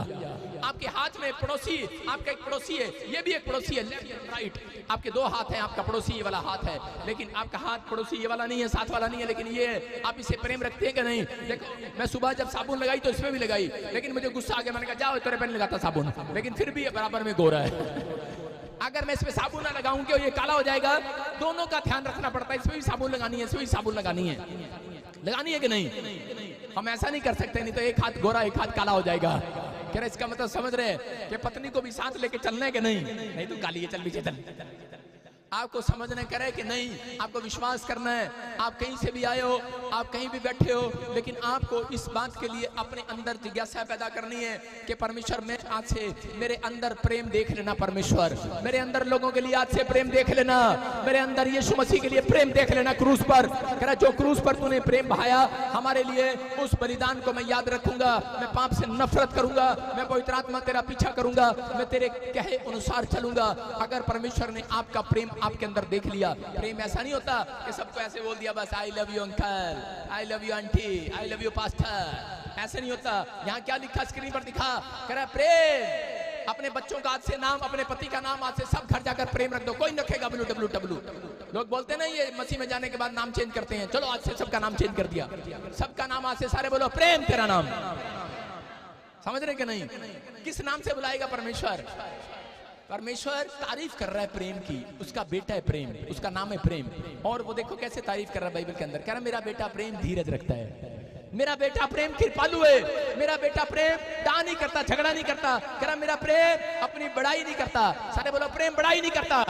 आपके हाथ में पड़ोसी, आपका एक पड़ोसी है, ये भी एक पड़ोसी है, लेफ्ट एंड राइट, आपके दो हाथ हैं, आपका पड़ोसी ये वाला हाथ है, लेकिन आपका हाथ पड़ोसी ये वाला नहीं है, साथ वाला नहीं है, लेकिन ये है। आप इसे प्रेम रखते हैं कि नहीं? देखो मैं सुबह जब साबुन लगाई तो इसमें भी लगाई, लेकिन मुझे गुस्सा आ गया, मैंने कहा जाओ तेरे पे नहीं लगाता साबुन, लेकिन फिर भी बराबर में गोरा है। अगर मैं इसमें साबुन ना लगाऊंगी और ये काला हो जाएगा, दोनों का ध्यान रखना पड़ता है। इसमें भी साबुन लगानी है, इसमें भी साबुन लगानी है कि नहीं? हम ऐसा नहीं कर सकते, नहीं तो एक हाथ गोरा एक हाथ काला हो जाएगा। कह रहे इसका मतलब समझ रहे हैं कि पत्नी को भी साथ लेके चलना है कि नहीं तो काली है, चल पीछे चल। आपको समझना करे कि नहीं, आपको विश्वास करना है। आप कहीं से भी आए हो, आप कहीं भी बैठे हो, लेकिन आपको इस बात के लिए अपने अंदर जिज्ञासा पैदा करनी है कि परमेश्वर मैं आज से मेरे अंदर प्रेम देख लेना। परमेश्वर मेरे अंदर लोगों के लिए आज से प्रेम देख लेना, मेरे अंदर यीशु मसीह के लिए प्रेम देख लेना। क्रूस पर कह जो क्रूस पर तूने प्रेम बहाया हमारे लिए, उस बलिदान को मैं याद रखूंगा। मैं पाप से नफरत करूंगा, मैं पवित्र आत्मा तेरा पीछा करूंगा, मैं तेरे कहे अनुसार चलूंगा। अगर परमेश्वर ने आपका प्रेम आपके अंदर देख लिया, प्रेम ऐसा नहीं होता कि सबको ऐसे बोल दिया बस I love you uncle, I love you aunty, I love you pastor, ऐसे नहीं होता। यहाँ क्या लिखा स्क्रीन पर दिखा, कह रहा प्रेम अपने बच्चों का आज से नाम, अपने पति का नाम आज से सब घर जाकर प्रेम रख दो। कोई नहीं रखेगा WWW। लोग बोलते ना ये मसीह में जाने के बाद नाम चेंज करते हैं, चलो आज से सबका नाम चेंज कर दिया, सबका नाम आज से सारे बोलो प्रेम तेरा नाम। समझ रहे कि नहीं? किस नाम से बुलाएगा परमेश्वर? परमेश्वर तारीफ कर रहा है प्रेम की, उसका बेटा है प्रेम, उसका नाम है प्रेम। और वो देखो कैसे तारीफ कर रहा है बाइबल के अंदर, कह रहा मेरा बेटा प्रेम धीरज रखता है, मेरा बेटा प्रेम कृपालु है, मेरा बेटा प्रेम डा नहीं करता, झगड़ा नहीं करता। कह रहा मेरा प्रेम अपनी बड़ाई नहीं करता। सारे बोलो प्रेम बड़ाई नहीं करता,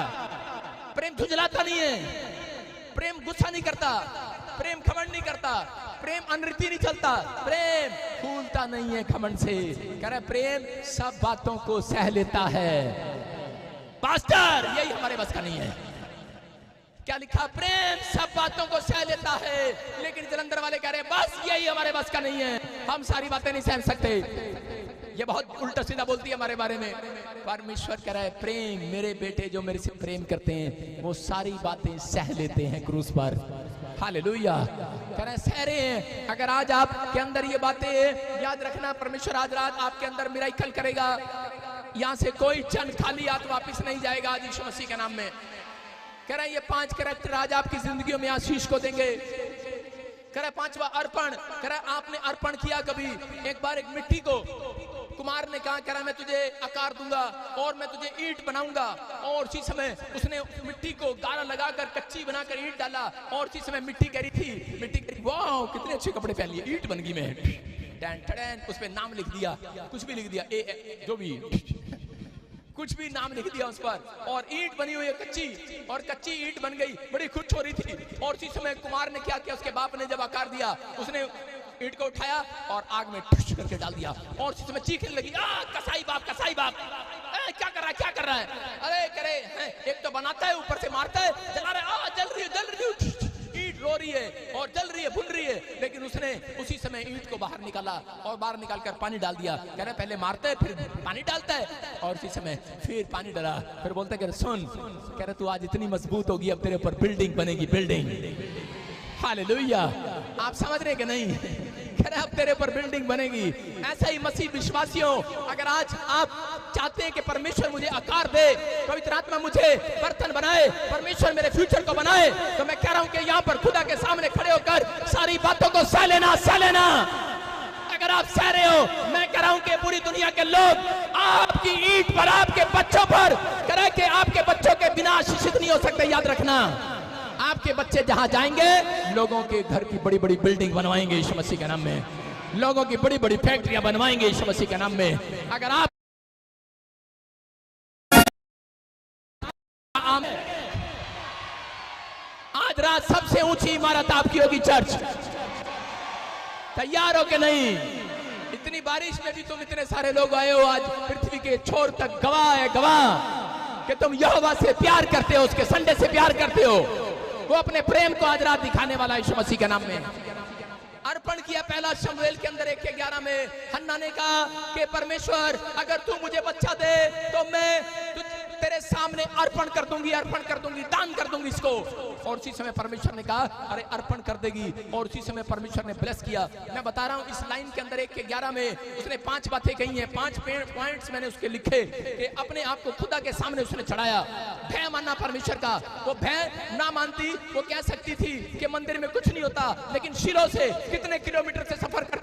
प्रेम झुंझलाता नहीं है, प्रेम गुस्सा नहीं करता, प्रेम घमंड नहीं करता, प्रेम अनृति नहीं चलता, प्रेम फूलता नहीं है घमंड से। कह रहा प्रेम सब बातों को सह लेता है। पास्टर यही हमारे बस का नहीं है। क्या लिखा? प्रेम सब बातों को सह लेता है, लेकिन जलंधर वाले कह रहे हैं बस यही हमारे बस का नहीं है, हम सारी बातें नहीं सह सकते। ये बहुत उल्टा सीधा बोलती है हमारे बारे में। परमेश्वर कह रहा है प्रेम, मेरे बेटे जो मेरे से प्रेम करते हैं वो सारी बातें सह लेते हैं क्रूस पर। हालेलुया। कह रहे हैं सह रहे हैं। अगर आज आपके अंदर ये बातें याद रखना, परमेश्वर आज रात आपके अंदर मिराकल करेगा। यहाँ से कोई क्षण खाली हाथ वापिस नहीं जाएगा आज यीशु मसीह के नाम में। कह रहे हैं ये 5 कैरेक्टर आज आपकी जिंदगियों में आशीष को देंगे। कह रहा 5वां अर्पण, कह रहा आपने अर्पण किया कभी एक बार एक मिट्टी को, कुमार ने कहा, कह रहा मैं तुझे आकार दूंगा और मैं तुझे ईंट बनाऊंगा। और उसी समय उसने मिट्टी को गारा लगाकर कच्ची बनाकर ईंट डाला। और उसी समय मिट्टी कह रही थी, मिट्टी कह रही वाह कितने अच्छे कपड़े पहन लिए, ईंट बन गई मैं। टैन टैन, उस पे नाम लिख दिया, कुछ भी लिख दिया, जो भी कुछ भी नाम लिख दिया उस पर, और ईंट बनी हुई है कच्ची, और कच्ची ईंट बन गई। बड़ी खुश हो रही थी। और उसी समय कुमार ने क्या किया, उसके बाप ने जब आकार दिया, उसने ईंट को उठाया और आग में ठुस करके डाल दिया। और उसी समय चीखने लगी, कसाई बाप, कसाई बाप, क्या कर रहा है, क्या कर रहा है? अरे करे एक तो बनाता है, ऊपर से मारता है, जला रहा है, जल रही है, जल रही है, ईंट रो रही है और जल रही है, भुन रही है। लेकिन उसने उसी समय ईंट को बाहर निकाला और बाहर निकालकर पानी डाल दिया। कह रहे पहले मारता है फिर पानी डालता है, और उसी समय फिर पानी डाला। फिर बोलता है, सुन, कह रहे तू आज इतनी मजबूत होगी, अब तेरे ऊपर बिल्डिंग बनेगी, बिल्डिंग। हालेलुया। आप समझ रहे कि नहीं? कह रहे अब तेरे ऊपर बिल्डिंग बनेगी। ऐसा ही मसीह विश्वासियों, अगर आज आप चाहते हैं कि परमेश्वर मुझे आकार दे, पवित्र आत्मा मुझे बर्तन बनाए, परमेश्वर मेरे फ्यूचर को बनाए, तो मैं कह रहा हूं कि यहाँ पर खुदा के सामने खड़े होकर सारी बातों को सह लेना, सह लेना। अगर आप सह रहे हो, मैं कह रहा हूं कि पूरी दुनिया के लोग आपकी ईंट पर, आपके बच्चों पर, कह रहे कि आपके बच्चों के बिना आशीषित नहीं हो सकते। याद रखना, आपके बच्चे जहां जाएंगे, लोगों के घर की बड़ी बड़ी बिल्डिंग बनवाएंगे यीशु मसीह के नाम में, लोगों की बड़ी बड़ी फैक्ट्रियां बनवाएंगे यीशु मसीह के नाम में। अगर आप आज रात सबसे ऊंची इमारत आपकी होगी चर्च। तैयार हो कि नहीं? इतनी बारिश में भी तुम इतने सारे लोग आए हो, आज पृथ्वी के छोर तक गवाह है, गवाह कि तुम यहोवा से प्यार करते हो, उसके संडे से प्यार करते हो। वो अपने प्रेम को आज रात दिखाने वाला यीशु मसीह के नाम में अर्पण किया। पहला शमूएल के अंदर 1:11 में हन्ना ने कहा कि परमेश्वर अगर तू मुझे बच्चा दे तो मैं तेरे सामने अर्पण कर दूंगी, अर्पण कर दूंगी, दान कर दूंगी इसको। और उसी समय परमेश्वर ने कहा अरे अर्पण कर देगी, और उसी समय परमेश्वर ने ब्लेस किया। मैं बता रहा हूं इस लाइन के अंदर 1:11 में उसने 5 बातें कही हैं, 5 पॉइंट्स मैंने उसके लिखे कि अपने आप को खुदा के सामने उसने चढ़ाया। भय मानना परमेश्वर का, वो भय ना मानती, वो कह सकती थी कि मंदिर में कुछ नहीं होता, लेकिन शिलो से कितने किलोमीटर से सफर कर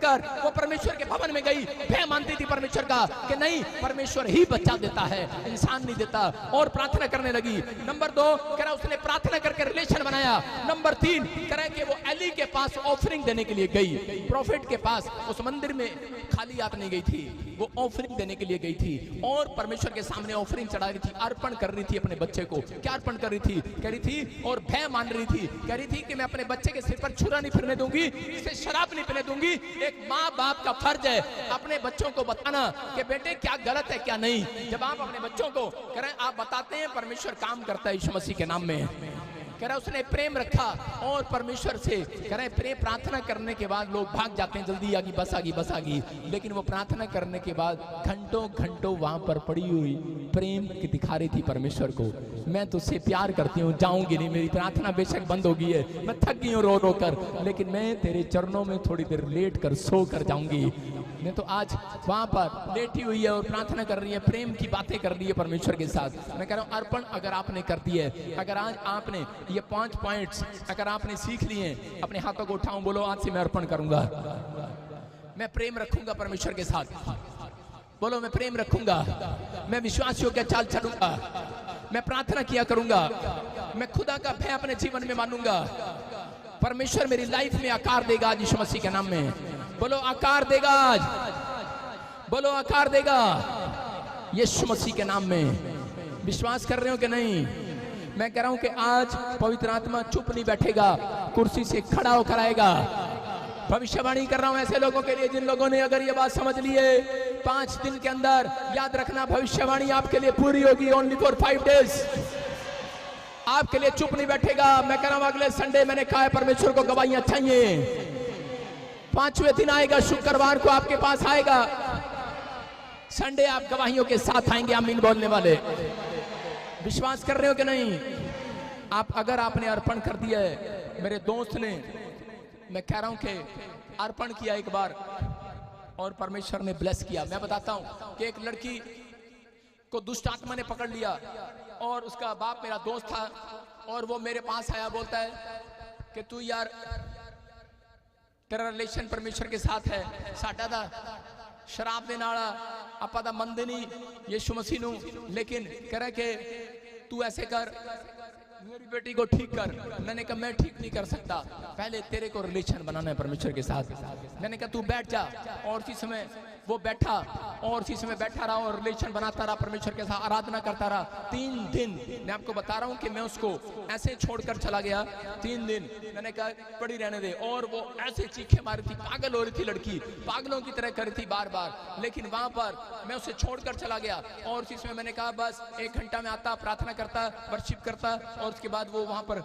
वो परमेश्वर के भवन में गई। भय मानती थी परमेश्वर का कि नहीं, परमेश्वर ही बच्चा देता है, इंसान नहीं देता। और प्रार्थना करने लगी। नंबर 2 कह रहा उसने प्रार्थना करके रिलेशन बनाया। नंबर 3 कह रहा कि वो एली के पास ऑफरिंग देने के लिए गई, प्रॉफिट के पास। उस मंदिर में खाली हाथ नहीं गई थी, वो ऑफरिंग देने के लिए गई थी और परमेश्वर के सामने ऑफरिंग चढ़ा रही थी, अर्पण कर रही थी अपने बच्चे को। क्या अर्पण कर रही थी? कह रही थी और भय मान रही थी, कह रही थी कि मैं अपने बच्चे के सिर पर छुरा नहीं फिरने दूंगी, इसे शराब नहीं पीने दूंगी। एक माँ बाप का फर्ज है अपने बच्चों को बताना कि बेटे क्या गलत है क्या नहीं। जब आप अपने बच्चों को कह रहे हैं, आप बताते हैं, परमेश्वर काम करता है यीशु मसीह के नाम में। कह रहा उसने प्रेम रखा और परमेश्वर से कह रहे प्रेम प्रार्थना करने के बाद लोग भाग जाते हैं, जल्दी आ गई, बस आ गई, बस आ गई। लेकिन वो प्रार्थना करने के बाद घंटों घंटों वहां पर पड़ी हुई प्रेम की दिखा रही थी परमेश्वर को, मैं तुझसे प्यार करती हूँ, जाऊंगी नहीं, मेरी प्रार्थना बेशक बंद हो गई है, मैं थक गई हूँ रो रो कर, लेकिन मैं तेरे चरणों में थोड़ी देर लेट कर सो कर जाऊंगी। मैं तो आज वहां पर लेटी हुई है और प्रार्थना कर रही है, प्रेम की बातें कर रही है परमेश्वर के साथ। मैं कह रहा हूं अर्पण अगर आपने कर दी है, अगर आज आपने ये 5 पॉइंट्स अगर आपने सीख लिए, अपने हाथों को उठाऊं, बोलो आज से मैं अर्पण करूंगा, मैं प्रेम रखूंगा परमेश्वर के साथ। बोलो मैं प्रेम रखूंगा, मैं विश्वासियों के चाल चलूंगा, मैं प्रार्थना किया करूंगा, मैं खुदा का भय अपने जीवन में मानूंगा। परमेश्वर मेरी लाइफ में आकार देगा आज यीशु मसीह के नाम में। बोलो आकार देगा आज, बोलो आकार देगा यीशु मसीह के नाम में। विश्वास कर रहे हो कि नहीं? मैं कह रहा हूं कि आज पवित्र आत्मा चुप नहीं बैठेगा, कुर्सी से खड़ा होकर आएगा। भविष्यवाणी कर रहा हूं ऐसे लोगों के लिए जिन लोगों ने अगर ये बात समझ ली है, 5 दिन के अंदर याद रखना भविष्यवाणी आपके लिए पूरी होगी। ओनली फॉर 5 डेज आपके लिए चुप नहीं बैठेगा। मैं कह रहा हूं अगले संडे मैंने कहा है परमेश्वर को गवाहियां चाहिए। 5वें दिन आएगा, शुक्रवार को आपके पास आएगा, संडे आप गवाहियों के साथ आएंगे, आमीन बोलने वाले। विश्वास कर रहे हो कि नहीं? आप अगर आपने अर्पण कर दिया है, मेरे दोस्त ने, मैं कह रहा हूं कि अर्पण किया एक बार और परमेश्वर ने ब्लेस किया। मैं बताता हूं कि एक लड़की को दुष्ट आत्मा ने पकड़ लिया और उसका बाप मेरा दोस्त था और वो मेरे पास आया, बोलता है कि तू यार तेरा रिलेशन परमेश्वर के साथ है, साडा दा शराब देने वाला ਆਪਾਂ ਤਾਂ ਮੰਨਦੇ नहीं यीशु मसीह ਨੂੰ, लेकिन कह रहा कि तू ऐसे कर, मेरी बेटी को ठीक कर। मैंने कहा मैं ठीक नहीं कर सकता, पहले तेरे को रिलेशन बनाना है परमेश्वर के साथ। मैंने कहा तू बैठ जा, और उसी समय वो बैठा, और उसी समय बैठा रहा और रिलेशन बनाता रहा परमेश्वर के साथ, आराधना करता रहा 3 दिन। मैं आपको बता रहा हूँ कि मैं उसको ऐसे छोड़कर चला गया 3 दिन। मैंने कहा पड़ी रहने दे, और वो ऐसे चीखे मारी थी, पागल हो रही थी लड़की, पागलों की तरह कर रही थी बार बार। लेकिन वहां पर मैं उसे छोड़कर चला गया, और उसी समय मैंने कहा बस 1 घंटा में आता, प्रार्थना करता, वर्शिप करता, और उसके बाद वो वहां पर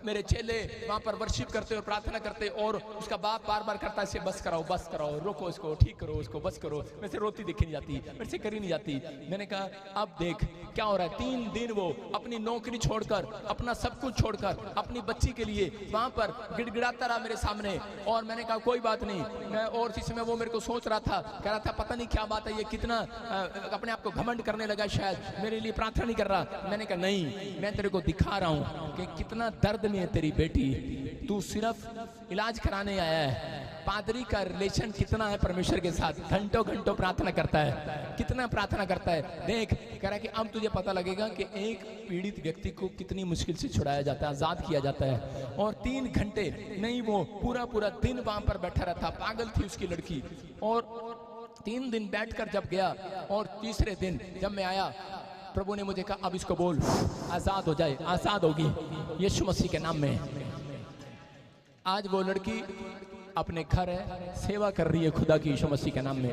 मेरे चेले वहां पर वर्शिप करते और प्रार्थना करते, और उसका बाप बार बार करता इसे बस कराओ, रोको इसको, ठीक करो उसको, बस करो। मेरे से रोती दिखी नहीं जाती, मेरे से करी नहीं जाती। मैंने कहा अब देख क्या हो रहा है। 3 दिन वो अपनी नौकरी छोड़कर, अपना सब कुछ छोड़कर, अपनी बच्ची के लिए वहां पर गिड़गिड़ाता रहा मेरे सामने। और मैंने कहा कोई बात नहीं, मैं, और इसी समय वो मेरे को सोच रहा था, कह रहा था पता नहीं क्या बात है, ये कितना अपने आप को घमंड करने लगा, शायद मेरे लिए प्रार्थना नहीं कर रहा। मैंने कहा नहीं, मैं तेरे को दिखा रहा हूं कि कितना दर्द में है तेरी बेटी, तू सिर्फ इलाज कराने आया है। पादरी का रिलेशन कितना है परमेश्वर के साथ, घंटों घंटों प्रार्थना करता है, कितना प्रार्थना करता है। देख कह रहा है कि अब तुझे पता लगेगा कि एक पीड़ित व्यक्ति को कितनी मुश्किल से छुड़ाया जाता है, आजाद किया जाता है। और 3 घंटे नहीं, वो पूरा दिन वहां पर बैठा रहता, पागल थी उसकी लड़की। और 3 दिन बैठकर जब गया, और तीसरे दिन जब मैं आया, प्रभु ने मुझे कहा अब इसको बोल आजाद हो जाए, आजाद होगी यीशु मसीह के नाम में। आज वो लड़की अपने घर है, सेवा कर रही है खुदा की यीशु मसीह के नाम में।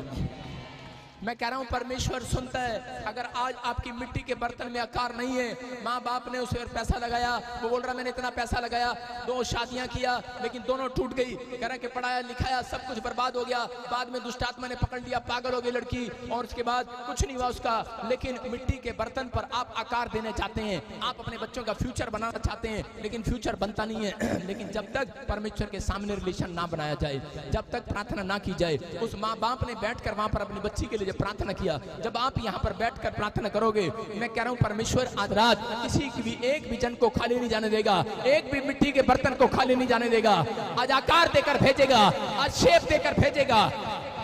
मैं कह रहा हूं परमेश्वर सुनता है। अगर आज आपकी मिट्टी के बर्तन में आकार नहीं है, माँ बाप ने उसे पैसा लगाया, वो बोल रहा मैंने इतना पैसा लगाया, 2 शादियां किया लेकिन दोनों टूट गई, कह रहा कि पढ़ाया लिखाया सब कुछ बर्बाद हो गया, बाद में दुष्ट आत्मा ने पकड़ लिया, पागल हो गई लड़की, और उसके बाद कुछ नहीं हुआ उसका। लेकिन मिट्टी के बर्तन पर आप आकार देने चाहते हैं, आप अपने बच्चों का फ्यूचर बनाना चाहते हैं, लेकिन फ्यूचर बनता नहीं है। लेकिन जब तक परमेश्वर के सामने रिलेशन ना बनाया जाए, जब तक प्रार्थना ना की जाए, उस माँ बाप ने बैठकर वहां पर अपनी बच्ची के लिए प्रार्थना किया, जब आप यहाँ पर बैठकर प्रार्थना करोगे, मैं कह रहा हूँ परमेश्वर आज रात किसी की भी एक भी जन को खाली नहीं जाने देगा, एक भी मिट्टी के बर्तन को खाली नहीं जाने देगा। आज आकार देकर भेजेगा, आज शेप देकर भेजेगा।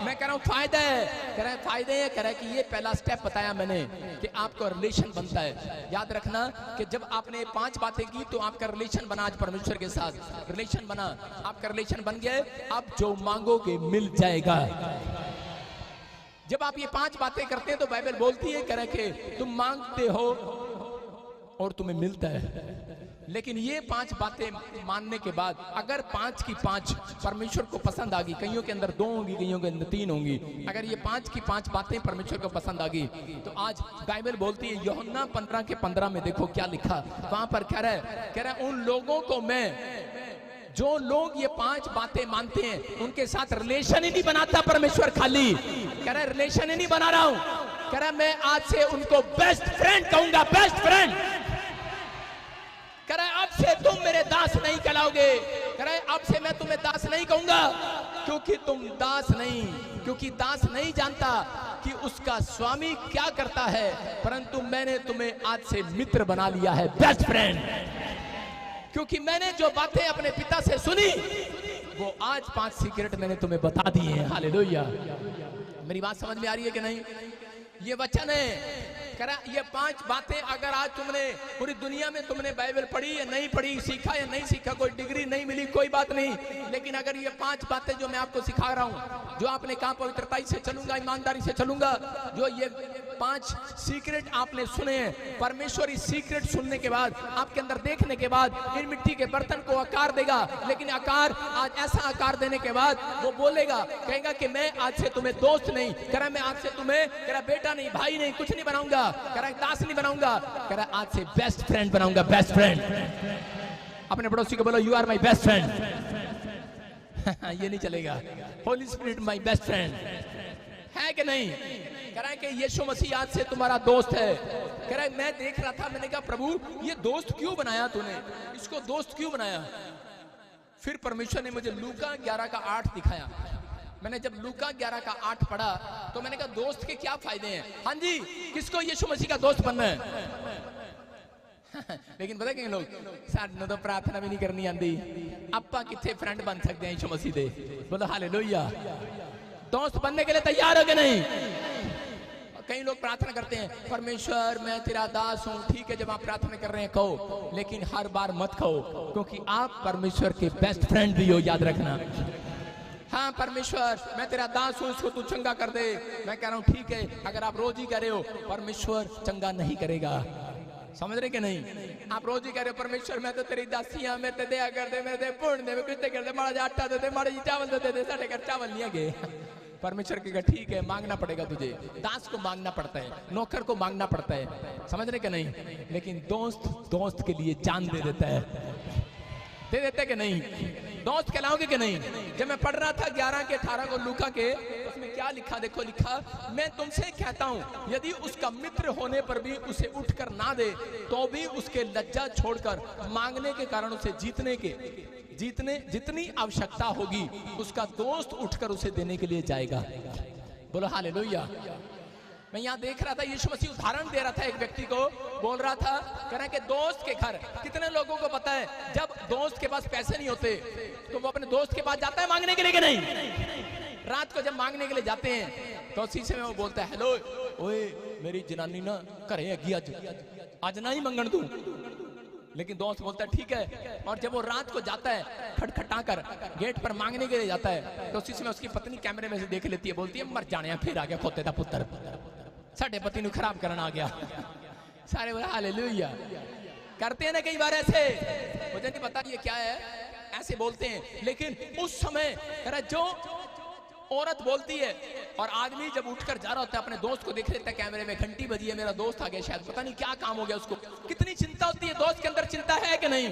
मैं कह रहा हूँ फायदा है, कह रहा है फायदे हैं, कह रहा है कि ये पहला स्टेप बताया मैंने कि आपका रिलेशन बनता है। याद रखना कि जब आपने 5 बातें की तो आपका रिलेशन बना, आज परमेश्वर के साथ रिलेशन बना, आपका रिलेशन बन गया, आप जो मांगोगे मिल जाएगा। जब आप ये 5 बातें करते हैं तो बाइबल बोलती है, कह रहे कि तुम मांगते हो और तुम्हें मिलता है। लेकिन ये 5 बातें मानने के बाद अगर 5 की 5 परमेश्वर को पसंद आ गई, कईयों के अंदर 2 होंगी, कईयों के अंदर 3 होंगी, अगर ये 5 की 5 बातें परमेश्वर को पसंद आ गई तो आज बाइबल बोलती है, यूहन्ना 15 के 15 में देखो क्या लिखा, वहां पर कह रहा है उन लोगों को मैं, जो लोग ये 5 बातें मानते हैं उनके साथ रिलेशन ही नहीं बनाता परमेश्वर, खाली कह रहा है रिलेशन ही नहीं बना रहा हूं, कह रहा है मैं आज से उनको बेस्ट फ्रेंड कहूंगा, बेस्ट फ्रेंड। कह रहा है अब से तुम मेरे दास नहीं कहलाओगे, कह रहा है अब से मैं तुम्हें दास नहीं कहूंगा, क्योंकि तुम दास नहीं, क्योंकि दास नहीं जानता कि उसका स्वामी क्या करता है, परंतु मैंने तुम्हें आज से मित्र बना लिया है, बेस्ट फ्रेंड। क्योंकि मैंने जो बातें अपने पिता से सुनी वो आज 5 सीक्रेट मैंने तुम्हें बता दिए हैं। हालेलुया। मेरी बात समझ में आ रही है कि नहीं? ये वचन है, कह रहा ये 5 बातें अगर आज तुमने पूरी दुनिया में तुमने बाइबल पढ़ी या नहीं पढ़ी, सीखा या नहीं सीखा, कोई डिग्री नहीं मिली, कोई बात नहीं, लेकिन अगर ये 5 बातें जो मैं आपको सिखा रहा हूं, जो आपने कहा पवित्रता से चलूंगा, ईमानदारी से चलूंगा, जो ये 5 सीक्रेट आपने सुने हैं, परमेश्वर इस सीक्रेट सुनने के बाद, आपके अंदर देखने के बाद इन मिट्टी के बर्तन को आकार देगा। लेकिन आकार, आज ऐसा आकार देने के बाद वो बोलेगा, कहेगा कि मैं आज से तुम्हें दोस्त नहीं, कह रहा मैं आज से तुम्हें, कह रहा बेटा नहीं, भाई नहीं, कुछ नहीं बनाऊंगा, कह रहा दास नहीं बनाऊंगा, कह रहा आज से बेस्ट फ्रेंड बनाऊंगा, बेस्ट फ्रेंड। अपने पड़ोसी को बोलो, you are my best friend. ये नहीं चलेगा, holy spirit my best friend, है कि नहीं? कह रहा है कि यीशु मसीह आज से तुम्हारा दोस्त है। कह रहा है मैं देख रहा था, मैंने कहा प्रभु ये दोस्त क्यों बनाया तूने, इसको दोस्त क्यों बनाया? फिर परमेश्वर ने मुझे लूका 11 का 8 दिखाया। मैंने जब लूका 11 का 8 पढ़ा तो मैंने कहा दोस्त के क्या फायदे हैं? हाँ जी, किसको यीशु मसीह का दोस्त बनना है? लेकिन पता कई लोग सानू तो प्रार्थना भी नहीं करनी आती, आपां किथे फ्रेंड बन सकते हैं यीशु मसीह दे? बोलो हालेलुया। दोस्त बनने के लिए तैयार हो कि नहीं? कई लोग प्रार्थना करते हैं, परमेश्वर मैं तेरा दास हूँ। ठीक है, जब आप प्रार्थना कर रहे हैं कहो, लेकिन हर बार मत कहो, क्योंकि आप परमेश्वर के बेस्ट फ्रेंड भी हो, याद रखना। हाँ परमेश्वर मैं तेरा दास हूँ, इसको तू चंगा कर दे। मैं कह रहा हूँ ठीक है, अगर आप रोज ही कह रहे हो, परमेश्वर चंगा नहीं करेगा। समझ रहे कि नहीं? आप रोज ही कह रहे हो, परमेश्वर मैं तो तेरी दासी हाँ, मेरे ते दया कर दे, मेरे ते पूर्ण दे, कुछ कर दे, माड़ा जा आटा दे दे, माड़े जी चावल दे दे, साढ़े घर चावल नहीं है। परमेश्वर कहेगा ठीक है, मांगना पड़ेगा तुझे। दास को मांगना पड़ता है, नौकर को मांगना पड़ता है, समझ रहे कि नहीं? लेकिन दोस्त दोस्त के लिए जान दे देता है, दे देते कि नहीं? दोस्त कहलाओगे कि नहीं? जब मैं पढ़ रहा था 11 के 18 को लूका के, उसमें क्या लिखा देखो, लिखा मैं तुमसे कहता हूं यदि उसका मित्र होने पर भी उसे उठकर ना दे, तो भी उसके लज्जा छोड़कर मांगने के कारण उसे जीतने जितनी आवश्यकता होगी उसका दोस्त उठकर उसे देने के लिए जाएगा। बोलो हालेलुया। मैं यहाँ देख रहा था, यीशु मसीह उदाहरण दे रहा था, एक व्यक्ति को बोल रहा था, कह रहा कि दोस्त के घर, कितने लोगों को पता है जब दोस्त के पास पैसे नहीं होते तो वो अपने दोस्त के पास जाता है मांगने के लिए कि नहीं? रात को जब मांगने के लिए जाते हैं तो शीशे में वो बोलता है, हेलो ओए मेरी जनानी ना घरे हैगी आज ना ही मंगन तू। लेकिन दोस्त बोलता है ठीक है, और जब वो रात को जाता है खटखटा कर गेट पर मांगने के लिए जाता है, तो उसी में उसकी पत्नी कैमरे में से देख लेती है, बोलती है मर जाने फिर आ गया खोते दा पुत्र, साढ़े पति नु खराब करना आ गया। सारे बोले हालेलुया। करते हैं ना कई बार ऐसे, मुझे नहीं पता ये क्या है, ऐसे बोलते हैं। लेकिन उस समय जो औरत बोलती है और आदमी जब उठकर जा रहा होता है अपने दोस्त को देख लेता है कैमरे में, घंटी बजी है, मेरा दोस्त आ गया, शायद पता नहीं क्या काम हो गया उसको, कितनी चिंता होती है। दोस्त के अंदर चिंता है कि नहीं?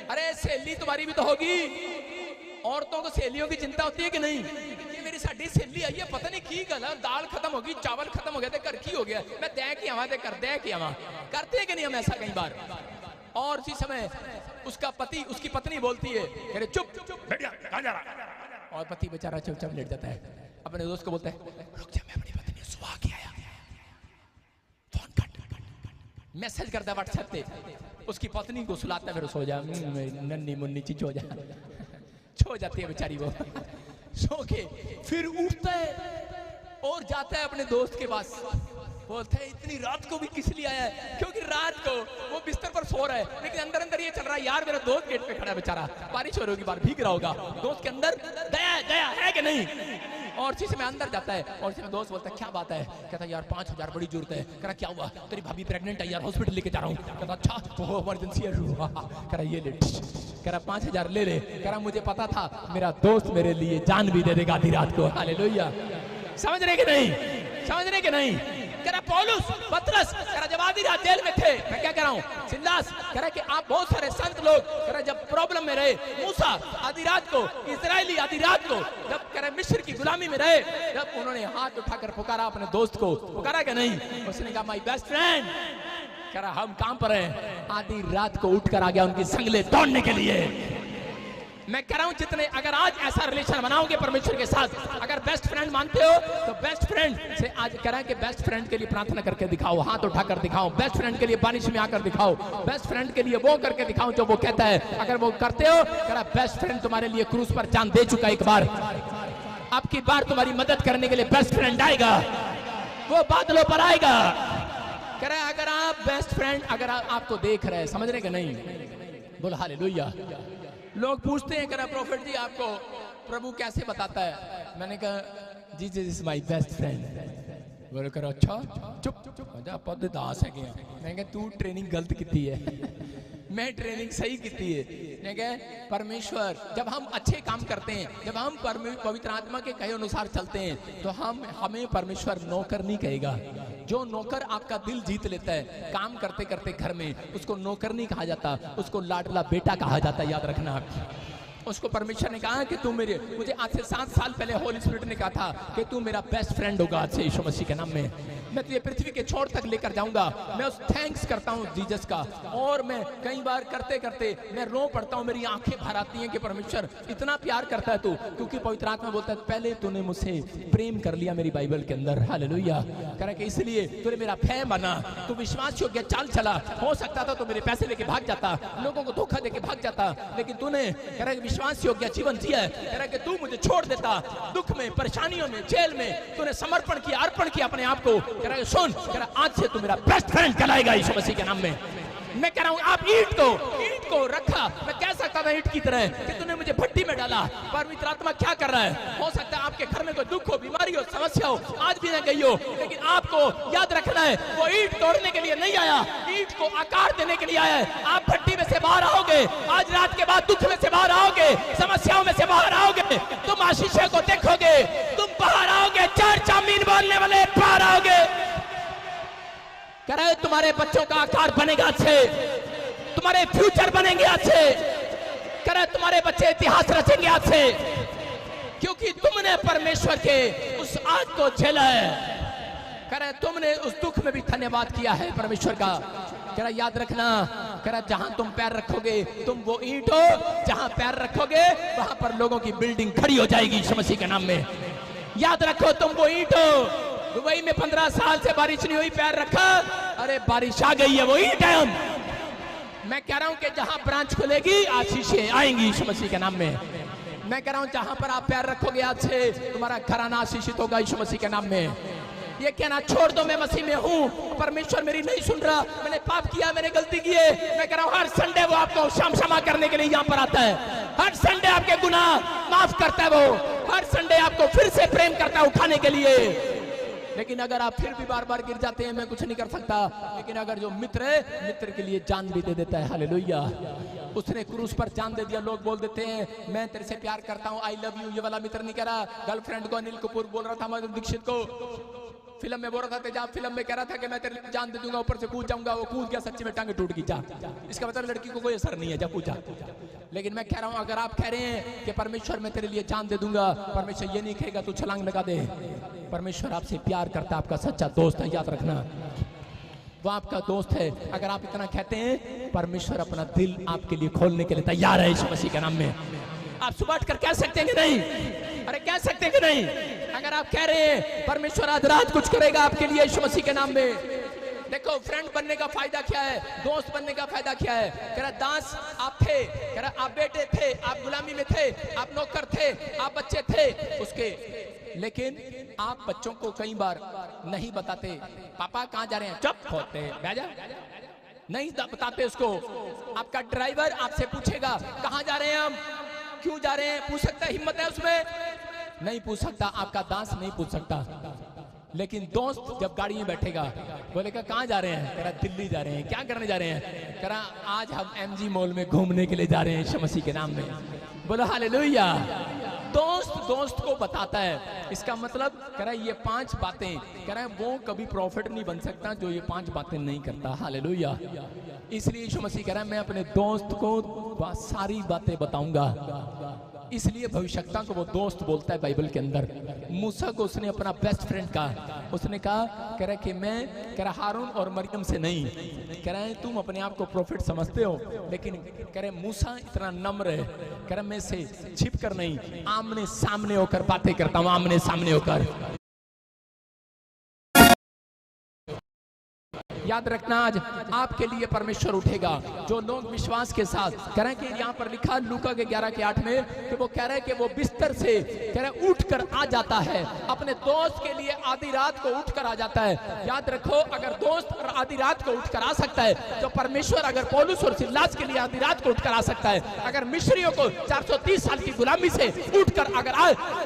अरे सहेली तुम्हारी भी तो होगी, औरतों को सहेलियों की चिंता होती है कि नहीं? ये मेरी साड़ी सहेली आई है, पता नहीं की गल, दाल खत्म होगी, चावल खत्म हो गया, घर की हो गया, मैं दे के आवा दे कर दे के आवा। करते हैं कि नहीं हम ऐसा कई बार? और इसी समय उसका पति, उसकी पत्नी बोलती है, अरे चुप कहां जा रहा? और पति बेचारा चुपचाप लेट जाता है, अपने दोस्त को बोलता है रुक जा, मैं अपनी पत्नी से सुबह के आया, फोन कट। मैसेज करता है व्हाट्सएप पे, उसकी पत्नी को सुलाता है, फिर सो जा नन्नी मुन्नी चीज हो जा, सो जाती है बेचारी वो। सो के फिर उठता है और जाता है अपने दोस्त के पास, बोलता है इतनी रात को भी किस लिए आया है? क्योंकि रात को वो बिस्तर पर सो रहा है, लेकिन अंदर अंदर ये चल रहा है, यार मेरा दोस्त गेट पे खड़ा है बेचारा, बारिश हो रही होगी, बाहर भीग रहा होगा, दोस्त के अंदर दया दया है कि नहीं? और इसी में अंदर जाता है और इसी में दोस्त बोलता है क्या बात है? कहता है यार 5000 बड़ी जरूरत है। कह रहा क्या हुआ? तेरी भाभी प्रेग्नेंट है यार, हॉस्पिटल लेके जा रहा हूँ। कहता अच्छा वो इमरजेंसी है। कह रहा ये ले, कह रहा 5000 ले ले। कह रहा मुझे पता था मेरा दोस्त मेरे लिए जान भी दे देगा आधी रात को। हालेलुया। समझ रहे कि नहीं? समझ रहे कि नहीं? कह रहा पौलुस पतरस, कह रहा जब आधी रात जेल में थे, मैं क्या कह रहा हूँ सिल्लास, कह रहा कि आप बहुत सारे संत लोग, कह रहा जब प्रॉब्लम में रहे, मूसा आधी रात को, इजरायली आधी रात को, जब कह रहा मिस्र की गुलामी में रहे, जब उन्होंने हाथ उठाकर पुकारा अपने दोस्त को, पुकारा क्या नहीं? उसने कहा माय बेस्ट फ्रेंड। कह रहा हम काम पर हैं, आधी रात को उठकर आ गया उनकी संगले तोड़ने के लिए। मैं कह रहा हूं जितने अगर आज ऐसा रिलेशन बनाओगे परमेश्वर के साथ, अगर बेस्ट फ्रेंड मानते हो तो बेस्ट फ्रेंड से आज कह रहा है कि बेस्ट फ्रेंड के लिए प्रार्थना करके दिखाओ, हाथ उठाकर दिखाओ, बेस्ट फ्रेंड के लिए बारिश में आकर दिखाओ, बेस्ट फ्रेंड के लिए वो करके दिखाओ जो वो कहता है। अगर वो करते हो, कह रहा बेस्ट फ्रेंड तुम्हारे लिए क्रूस पर जान दे चुका एक बार, अब की बार तुम्हारी मदद करने के लिए बेस्ट फ्रेंड आएगा, वो बादलों पर आएगा। कह रहा है अगर आप बेस्ट फ्रेंड अगर आपको देख रहे हैं, समझ रहे कि नहीं? बोलो हालेलुया। लोग पूछते हैं, कह रहा प्रॉफिट जी आपको प्रभु कैसे बताता है? मैंने कहा जी इज माय बेस्ट फ्रेंड। बोले करो अच्छा चुप चुप पद दास है क्या? मैं कहा तू ट्रेनिंग गलत की है, मैं ट्रेनिंग सही की है। मैं कहा परमेश्वर जब हम अच्छे काम करते हैं, जब हम पवित्र आत्मा के कहे अनुसार चलते हैं, तो हमें परमेश्वर नौकर नहीं कहेगा। जो नौकर आपका दिल जीत लेता है काम करते करते घर में, उसको नौकर नहीं कहा जाता, उसको लाडला बेटा कहा जाता है। याद रखना, उसको परमेश्वर ने कहा कि तू मुझे आज से 7 साल पहले होली स्पिरिट ने कहा था कि तू मेरा बेस्ट फ्रेंड होगा आज से यीशु मसीह के नाम में। मैं तुझे पृथ्वी के छोर तक लेकर जाऊंगा। मैं उस थैंक्स करता हूँ जीसस का, और मैं कई बार करते करते मैं रो पड़ता हूँ, मेरी आंखें भर आती हैं कि परमेश्वर इतना प्यार करता है तू, क्योंकि पवित्र आत्मा बोलता है पहले तूने मुझसे प्रेम कर लिया मेरी बाइबल के अंदर। हालेलुया। कह रहा कि इसलिए तूने मेरा फैन बना, तू विश्वास योग्य चाल चला। हो सकता था तो मेरे पैसे लेके भाग जाता, लोगों को धोखा देके भाग जाता, लेकिन तूने कह रहा विश्वास योग्य जीवन जिया है, कह रहा कि तू मुझे छोड़ देता दुख में, परेशानियों में, जेल में, तूने समर्पण किया, अर्पण किया अपने आप को। कह रहा सुन, कह रहा आज से तू मेरा बेस्ट फ्रेंड कहलाएगा यीशु मसीह के नाम में। मैं कह रहा हूं आप ईंट को रखा, मैं कह सकता था ईंट की तरह कि तूने मुझे भट्टी में डाला, पर पवित्र आत्मा क्या कर रहा है? हो सकता है आपके घर में कोई दुख हो, बीमारी हो, समस्या हो, आज भी न गई हो, लेकिन आपको याद रखना है वो ईंट तोड़ने के लिए नहीं आया, ईंट को आकार देने के लिए आया है। आप भट्टी में से बाहर आओगे, आज रात के बाद दुख में से बाहर आओगे, समस्याओं में से बाहर आओगे, तुम आशीषों को देखोगे, तुम बाहर आओगे, चर्च आमीन बोलने वाले बाहर आओगे। कह रहे तुम्हारे बच्चों का आकार बनेगा अच्छे, तुम्हारे फ्यूचर बनेंगे अच्छे। कह रहे तुम्हारे बच्चे इतिहास रचेंगे अच्छे, क्योंकि तुमने परमेश्वर के उस आग को झेला है। कह रहे तुमने उस दुख में भी धन्यवाद किया है परमेश्वर का। कह रहा याद रखना, कह रहा जहां तुम पैर रखोगे तुम वो ईंट हो, जहां पैर रखोगे वहां पर लोगों की बिल्डिंग खड़ी हो जाएगी यीशु मसीह के नाम में। याद रखो तुम वो ईंट हो। दुबई में 15 साल से बारिश नहीं हुई, पैर रखा, अरे बारिश आ गई है, वो ईंट है हम। मैं कह रहा हूं कि जहां ब्रांच खुलेगी आशीषें आएंगी यीशु मसीह के नाम में। मैं कह रहा हूं जहां पर आप पैर रखोगे आज से तुम्हारा घराना आशीषित होगा यीशु मसीह के नाम में। ये कहना छोड़ दो मैं मसीह में हूं, परमेश्वर मेरी नहीं सुन रहा, मैंने पाप किया, मैंने गलती की है। मैं कह रहा हूं हर संडे वो आपको क्षमा करने के लिए यहां पर आता है, हर संडे आपके गुनाह माफ करता है वो, हर संडे आपको फिर से प्रेम करता है उठाने के लिए। लेकिन अगर आप फिर भी बार बार गिर जाते हैं, मैं कुछ नहीं कर सकता। लेकिन अगर जो मित्र है, मित्र के लिए जान भी दे देता है। हालेलुया। उसने क्रूस पर जान दे दिया। लोग बोल देते हैं मैं तेरे से प्यार करता हूं, आई लव यू, ये वाला मित्र नहीं कह रहा। गर्लफ्रेंड को अनिल कपूर बोल रहा था माधुरी दीक्षित को, फिल्म में बोल रहा था तेजाब फिल्म में कह रहा था कि मैं तेरे लिए जान दे दूंगा, ऊपर से कूद जाऊंगा, वो कूद गया, सच्ची में टांगे टूट गई। जा, इसका मतलब लड़की को कोई असर नहीं है, जा कूद जा। लेकिन मैं कह रहा हूं अगर आप कह रहे हैं कि परमेश्वर मैं तेरे लिए जान दे दूंगा, परमेश्वर ये नहीं कहेगा तू छलांग लगा दे। परमेश्वर आपसे प्यार करता है, आपका सच्चा दोस्त है, याद रखना वो आपका दोस्त है। अगर आप इतना कहते हैं, परमेश्वर अपना दिल आपके लिए खोलने के लिए तैयार है यीशु मसीह के नाम में। आप सुबह उठकर कह सकते हैं कि नहीं? अरे कह सकते हैं कि नहीं? अगर आप कह रहे हैं परमेश्वर आज रात कुछ करेगा आपके लिए यीशु मसीह के नाम में। देखो फ्रेंड बनने का फायदा क्या है, दोस्त बनने का फायदा क्या है? कह रहा दास आप थे, कह रहा आप बेटे थे, आप गुलामी में थे, आप नौकर थे, आप बच्चे थे उसके, लेकिन आप बच्चों को कई बार नहीं बताते पापा कहाँ जा रहे हैं, चुप होते बैजा नहीं बताते उसको। आपका ड्राइवर आपसे पूछेगा कहाँ जा रहे हैं हम, क्यों जा रहे हैं, पूछ सकता है? हिम्मत है उसमें? नहीं पूछ सकता। आपका दास नहीं पूछ सकता। लेकिन दोस्त जब गाड़ी में बैठेगा बोलेगा कहाँ जा रहे हैं, कह रहा दिल्ली जा रहे हैं। क्या करने जा रहे हैं? कह रहा आज हम एमजी मॉल में घूमने के लिए जा रहे हैं यीशु मसीह के नाम में। बोलो हालेलुया। दोस्त दोस्त को बताता है। इसका मतलब कह रहा है ये 5 बातें, कह रहा है वो कभी प्रॉफिट नहीं बन सकता जो ये 5 बातें नहीं करता। हालेलुया। इसलिए यीशु मसीह कह रहा है मैं अपने दोस्त को सारी बातें बताऊंगा। इसलिए भविष्यवक्ता को वो दोस्त बोलता है बाइबल के अंदर। मूसा को उसने अपना बेस्ट फ्रेंड कहा। उसने कहा कह रहा कि मैं, कह रहा हारून और मरियम से नहीं, कह रहा है तुम अपने आप को प्रॉफिट समझते हो, लेकिन कह रहे मूसा इतना नम्र है, कह रहा मैं से छिप कर नहीं, आमने सामने होकर बातें करता हूं, आमने सामने होकर। याद रखना आज आपके लिए परमेश्वर उठेगा। जो लोग विश्वास के साथ कह रहे हैं कि यहाँ पर लिखा लूका के 11 के 8 में कि वो कह रहे हैं कि वो बिस्तर से कह रहे हैं उठकर आ जाता है, अपने दोस्त के लिए आधी रात को उठकर आ जाता है। याद रखो अगर दोस्त आधी रात को उठकर आ सकता है तो परमेश्वर अगर पौलुस और सिलास के लिए आधी रात को उठकर आ सकता है, अगर मिस्रियों को 430 साल की गुलामी से उठकर अगर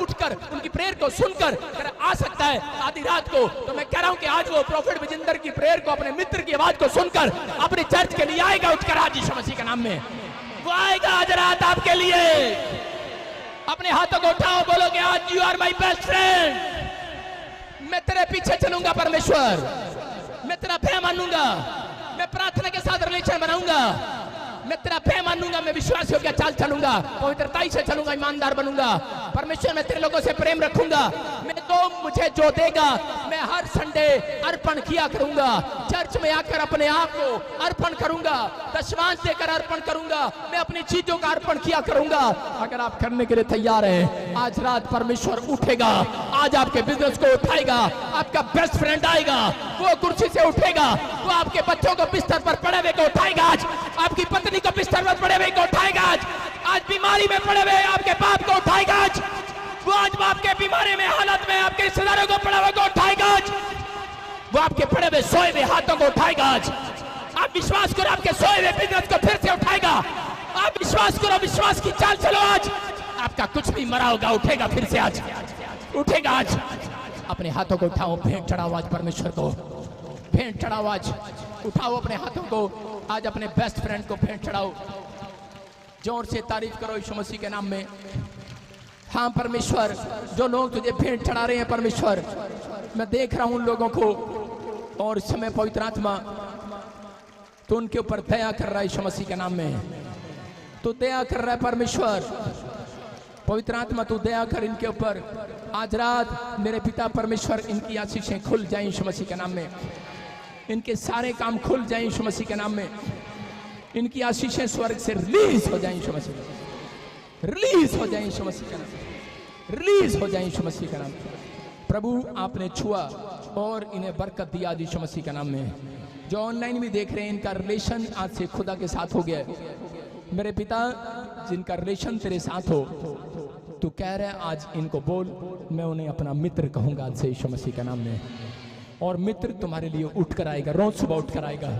उठकर उनकी प्रेयर को सुनकर आ सकता है आधी रात को, तो मैं कह रहा हूं कि आज वो प्रॉफिट विजेंदर की प्रेयर को, अपने मित्र की आवाज को सुनकर अपने चर्च के लिए आएगा उठकर आज यीशु मसीह के नाम में। वो आएगा आज रात आपके लिए। अपने हाथों को उठाओ, बोलोगे आज you are my best friend. मैं तेरे पीछे चलूंगा परमेश्वर, मैं तेरा भय मानूंगा, मैं प्रार्थना के साथ रिलेशन बनाऊंगा, मैं तेरा भय मानूंगा, मैं विश्वास योग्य चाल चलूंगा, पवित्रताई से चलूंगा, ईमानदार बनूंगा। परमेश्वर मैं तेरे लोगों से प्रेम रखूंगा। मैं तो मुझे जो देगा मैं हर संडे अर्पण किया करूंगा, चर्च में आकर अपने आप को अर्पण करूंगा, दशमांश देकर अर्पण करूंगा, मैं अपनी चीजों का अर्पण किया करूंगा। अगर आप करने के लिए तैयार हैं, आज रात परमेश्वर उठेगा, आज आपके बिजनेस को उठाएगा, आपका बेस्ट फ्रेंड आएगा, वो कुर्सी से उठेगा, वो आपके बच्चों को बिस्तर पर पड़े हुए को उठाएगा, आज आपकी पत्नी को बिस्तर पर पड़े हुए को उठाएगा, आज आज बीमारी में पड़े हुए आपके बाप को उठाएगा आज। वो आज आपके बीमारी में हालत में आपके रिश्तेदारों को पड़े हुए को उठाएगा आज। वो आपके पड़े हुए सोए हुए हाथों को उठाएगा आज। आप विश्वास करो, आपके सोए हुए बिजनेस को फिर से उठाएगा। आप विश्वास करो, विश्वास की चाल चलो आज। आपका कुछ भी मरा होगा उठेगा फिर से आज, उठेगा आज। अपने हाथों को उठाओ, भेंट चढ़ाओ आज परमेश्वर को, भेंट चढ़ाओ आज। उठाओ अपने हाथों को आज, अपने बेस्ट फ्रेंड को भेंट चढ़ाओ। जोर से तारीफ करो यीशु मसीह के नाम में। हाँ परमेश्वर, जो लोग तुझे भेंट चढ़ा रहे हैं परमेश्वर, मैं देख रहा हूं उन लोगों को, और इस समय पवित्र आत्मा तो उनके ऊपर दया कर रहा है यीशु मसीह के नाम में। तो दया कर रहा है परमेश्वर, पवित्र आत्मा तू दया कर इनके ऊपर आज रात। मेरे पिता परमेश्वर, इनकी आशीषें खुल जाएं यीशु मसीह के नाम में। इनके सारे काम खुल जाएं यीशु मसीह के नाम में। इनकी आशीषें स्वर्ग से रिलीज हो जाएं यीशु मसीह, रिलीज हो जाएं यीशु मसीह के नाम, रिलीज हो जाएं यीशु मसीह के नाम। प्रभु आपने छुआ और इन्हें बरकत दिया यीशु मसीह के नाम में। जो ऑनलाइन भी देख रहे हैं, इनका रिलेशन आज से खुदा के साथ हो गया। मेरे पिता, जिनका रिलेशन तेरे साथ हो, तू कह रहा है आज इनको बोल, मैं उन्हें अपना मित्र कहूंगा आज से यीशु मसीह के नाम में। और मित्र तुम्हारे लिए उठ कर आएगा, रोज सुबह उठ कर आएगा।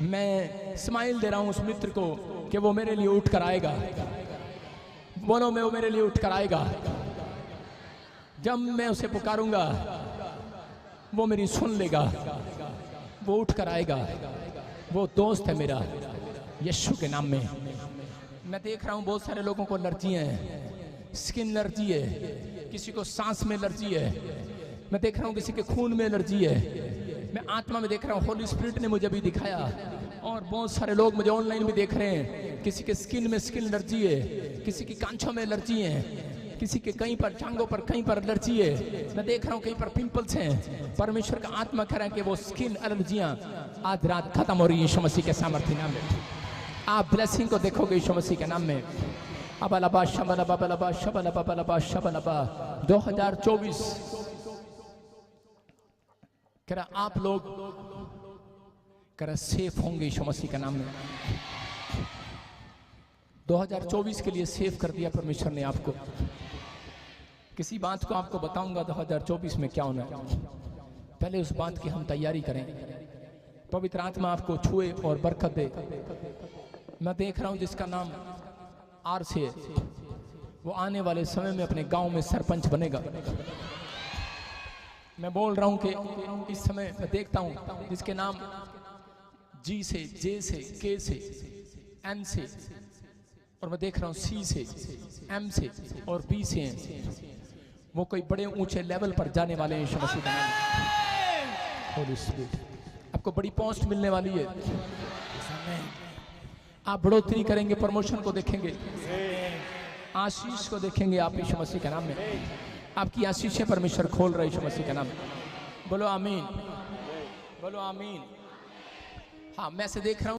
मैं स्माइल दे रहा हूं उस मित्र को कि वो मेरे लिए उठ कर आएगा। बोलो, मैं वो मेरे लिए उठ कर आएगा। जब मैं उसे पुकारूंगा वो मेरी सुन लेगा, वो उठ कर आएगा। वो दोस्त है मेरा यीशु के नाम में। मैं देख रहा हूं बहुत सारे लोगों को एलर्जियां हैं, स्किन एलर्जी है, किसी को सांस में एलर्जी है, मैं देख रहा हूं किसी के खून में एलर्जी है। मैं आत्मा में देख रहा हूं, होली स्पिरिट ने मुझे भी दिखाया। और बहुत सारे लोग मुझे ऑनलाइन भी देख रहे हैं, किसी के स्किन में स्किन एलर्जी है, किसी की कांचों में एलर्जी है, किसी के कहीं पर टांगों पर कहीं पर एलर्जी है। मैं देख रहा हूं कहीं पर पिंपल्स हैं। परमेश्वर का आत्मा कह रहा है कि वो स्किन एलर्जियां आज रात खत्म हो रही है यीशु मसीह के सामर्थ्य नाम में। आप ब्लेसिंग को देखोगे यीशु मसीह के नाम में। अबलबा शबलबा बलबा शबलबा बलबा शबलबा 2024 कह रहा आप लोग कह रहा सेफ होंगे यीशु मसीह के नाम में। 2024 के लिए सेफ कर दिया परमेश्वर ने आपको। किसी बात को आपको बताऊंगा 2024 में क्या होना है, पहले उस बात की हम तैयारी करें। पवित्र आत्मा आपको छुए और बरकत दे। मैं देख रहा हूं जिसका नाम आर से है, वो आने वाले समय में अपने गांव में सरपंच बनेगा। मैं बोल रहा हूं कि इस समय मैं देखता हूं जिसके नाम जी से, जे से, के से, एन से, और मैं देख रहा हूं सी से, एम से और बी से हैं। वो कोई बड़े ऊंचे लेवल पर जाने वाले हैं यीशु मसीह के नाम। होली स्पिरिट, आपको बड़ी पोस्ट मिलने वाली है। आप बढ़ोतरी करेंगे, प्रमोशन को देखेंगे, आशीष को देखेंगे आप यीशु मसीह के नाम में। आपकी आशीषें परमेश्वर खोल रहा है यीशु मसीह के नाम में। बोलो आमीन, बोलो आमीन। हाँ, मैं से देख रहा हूं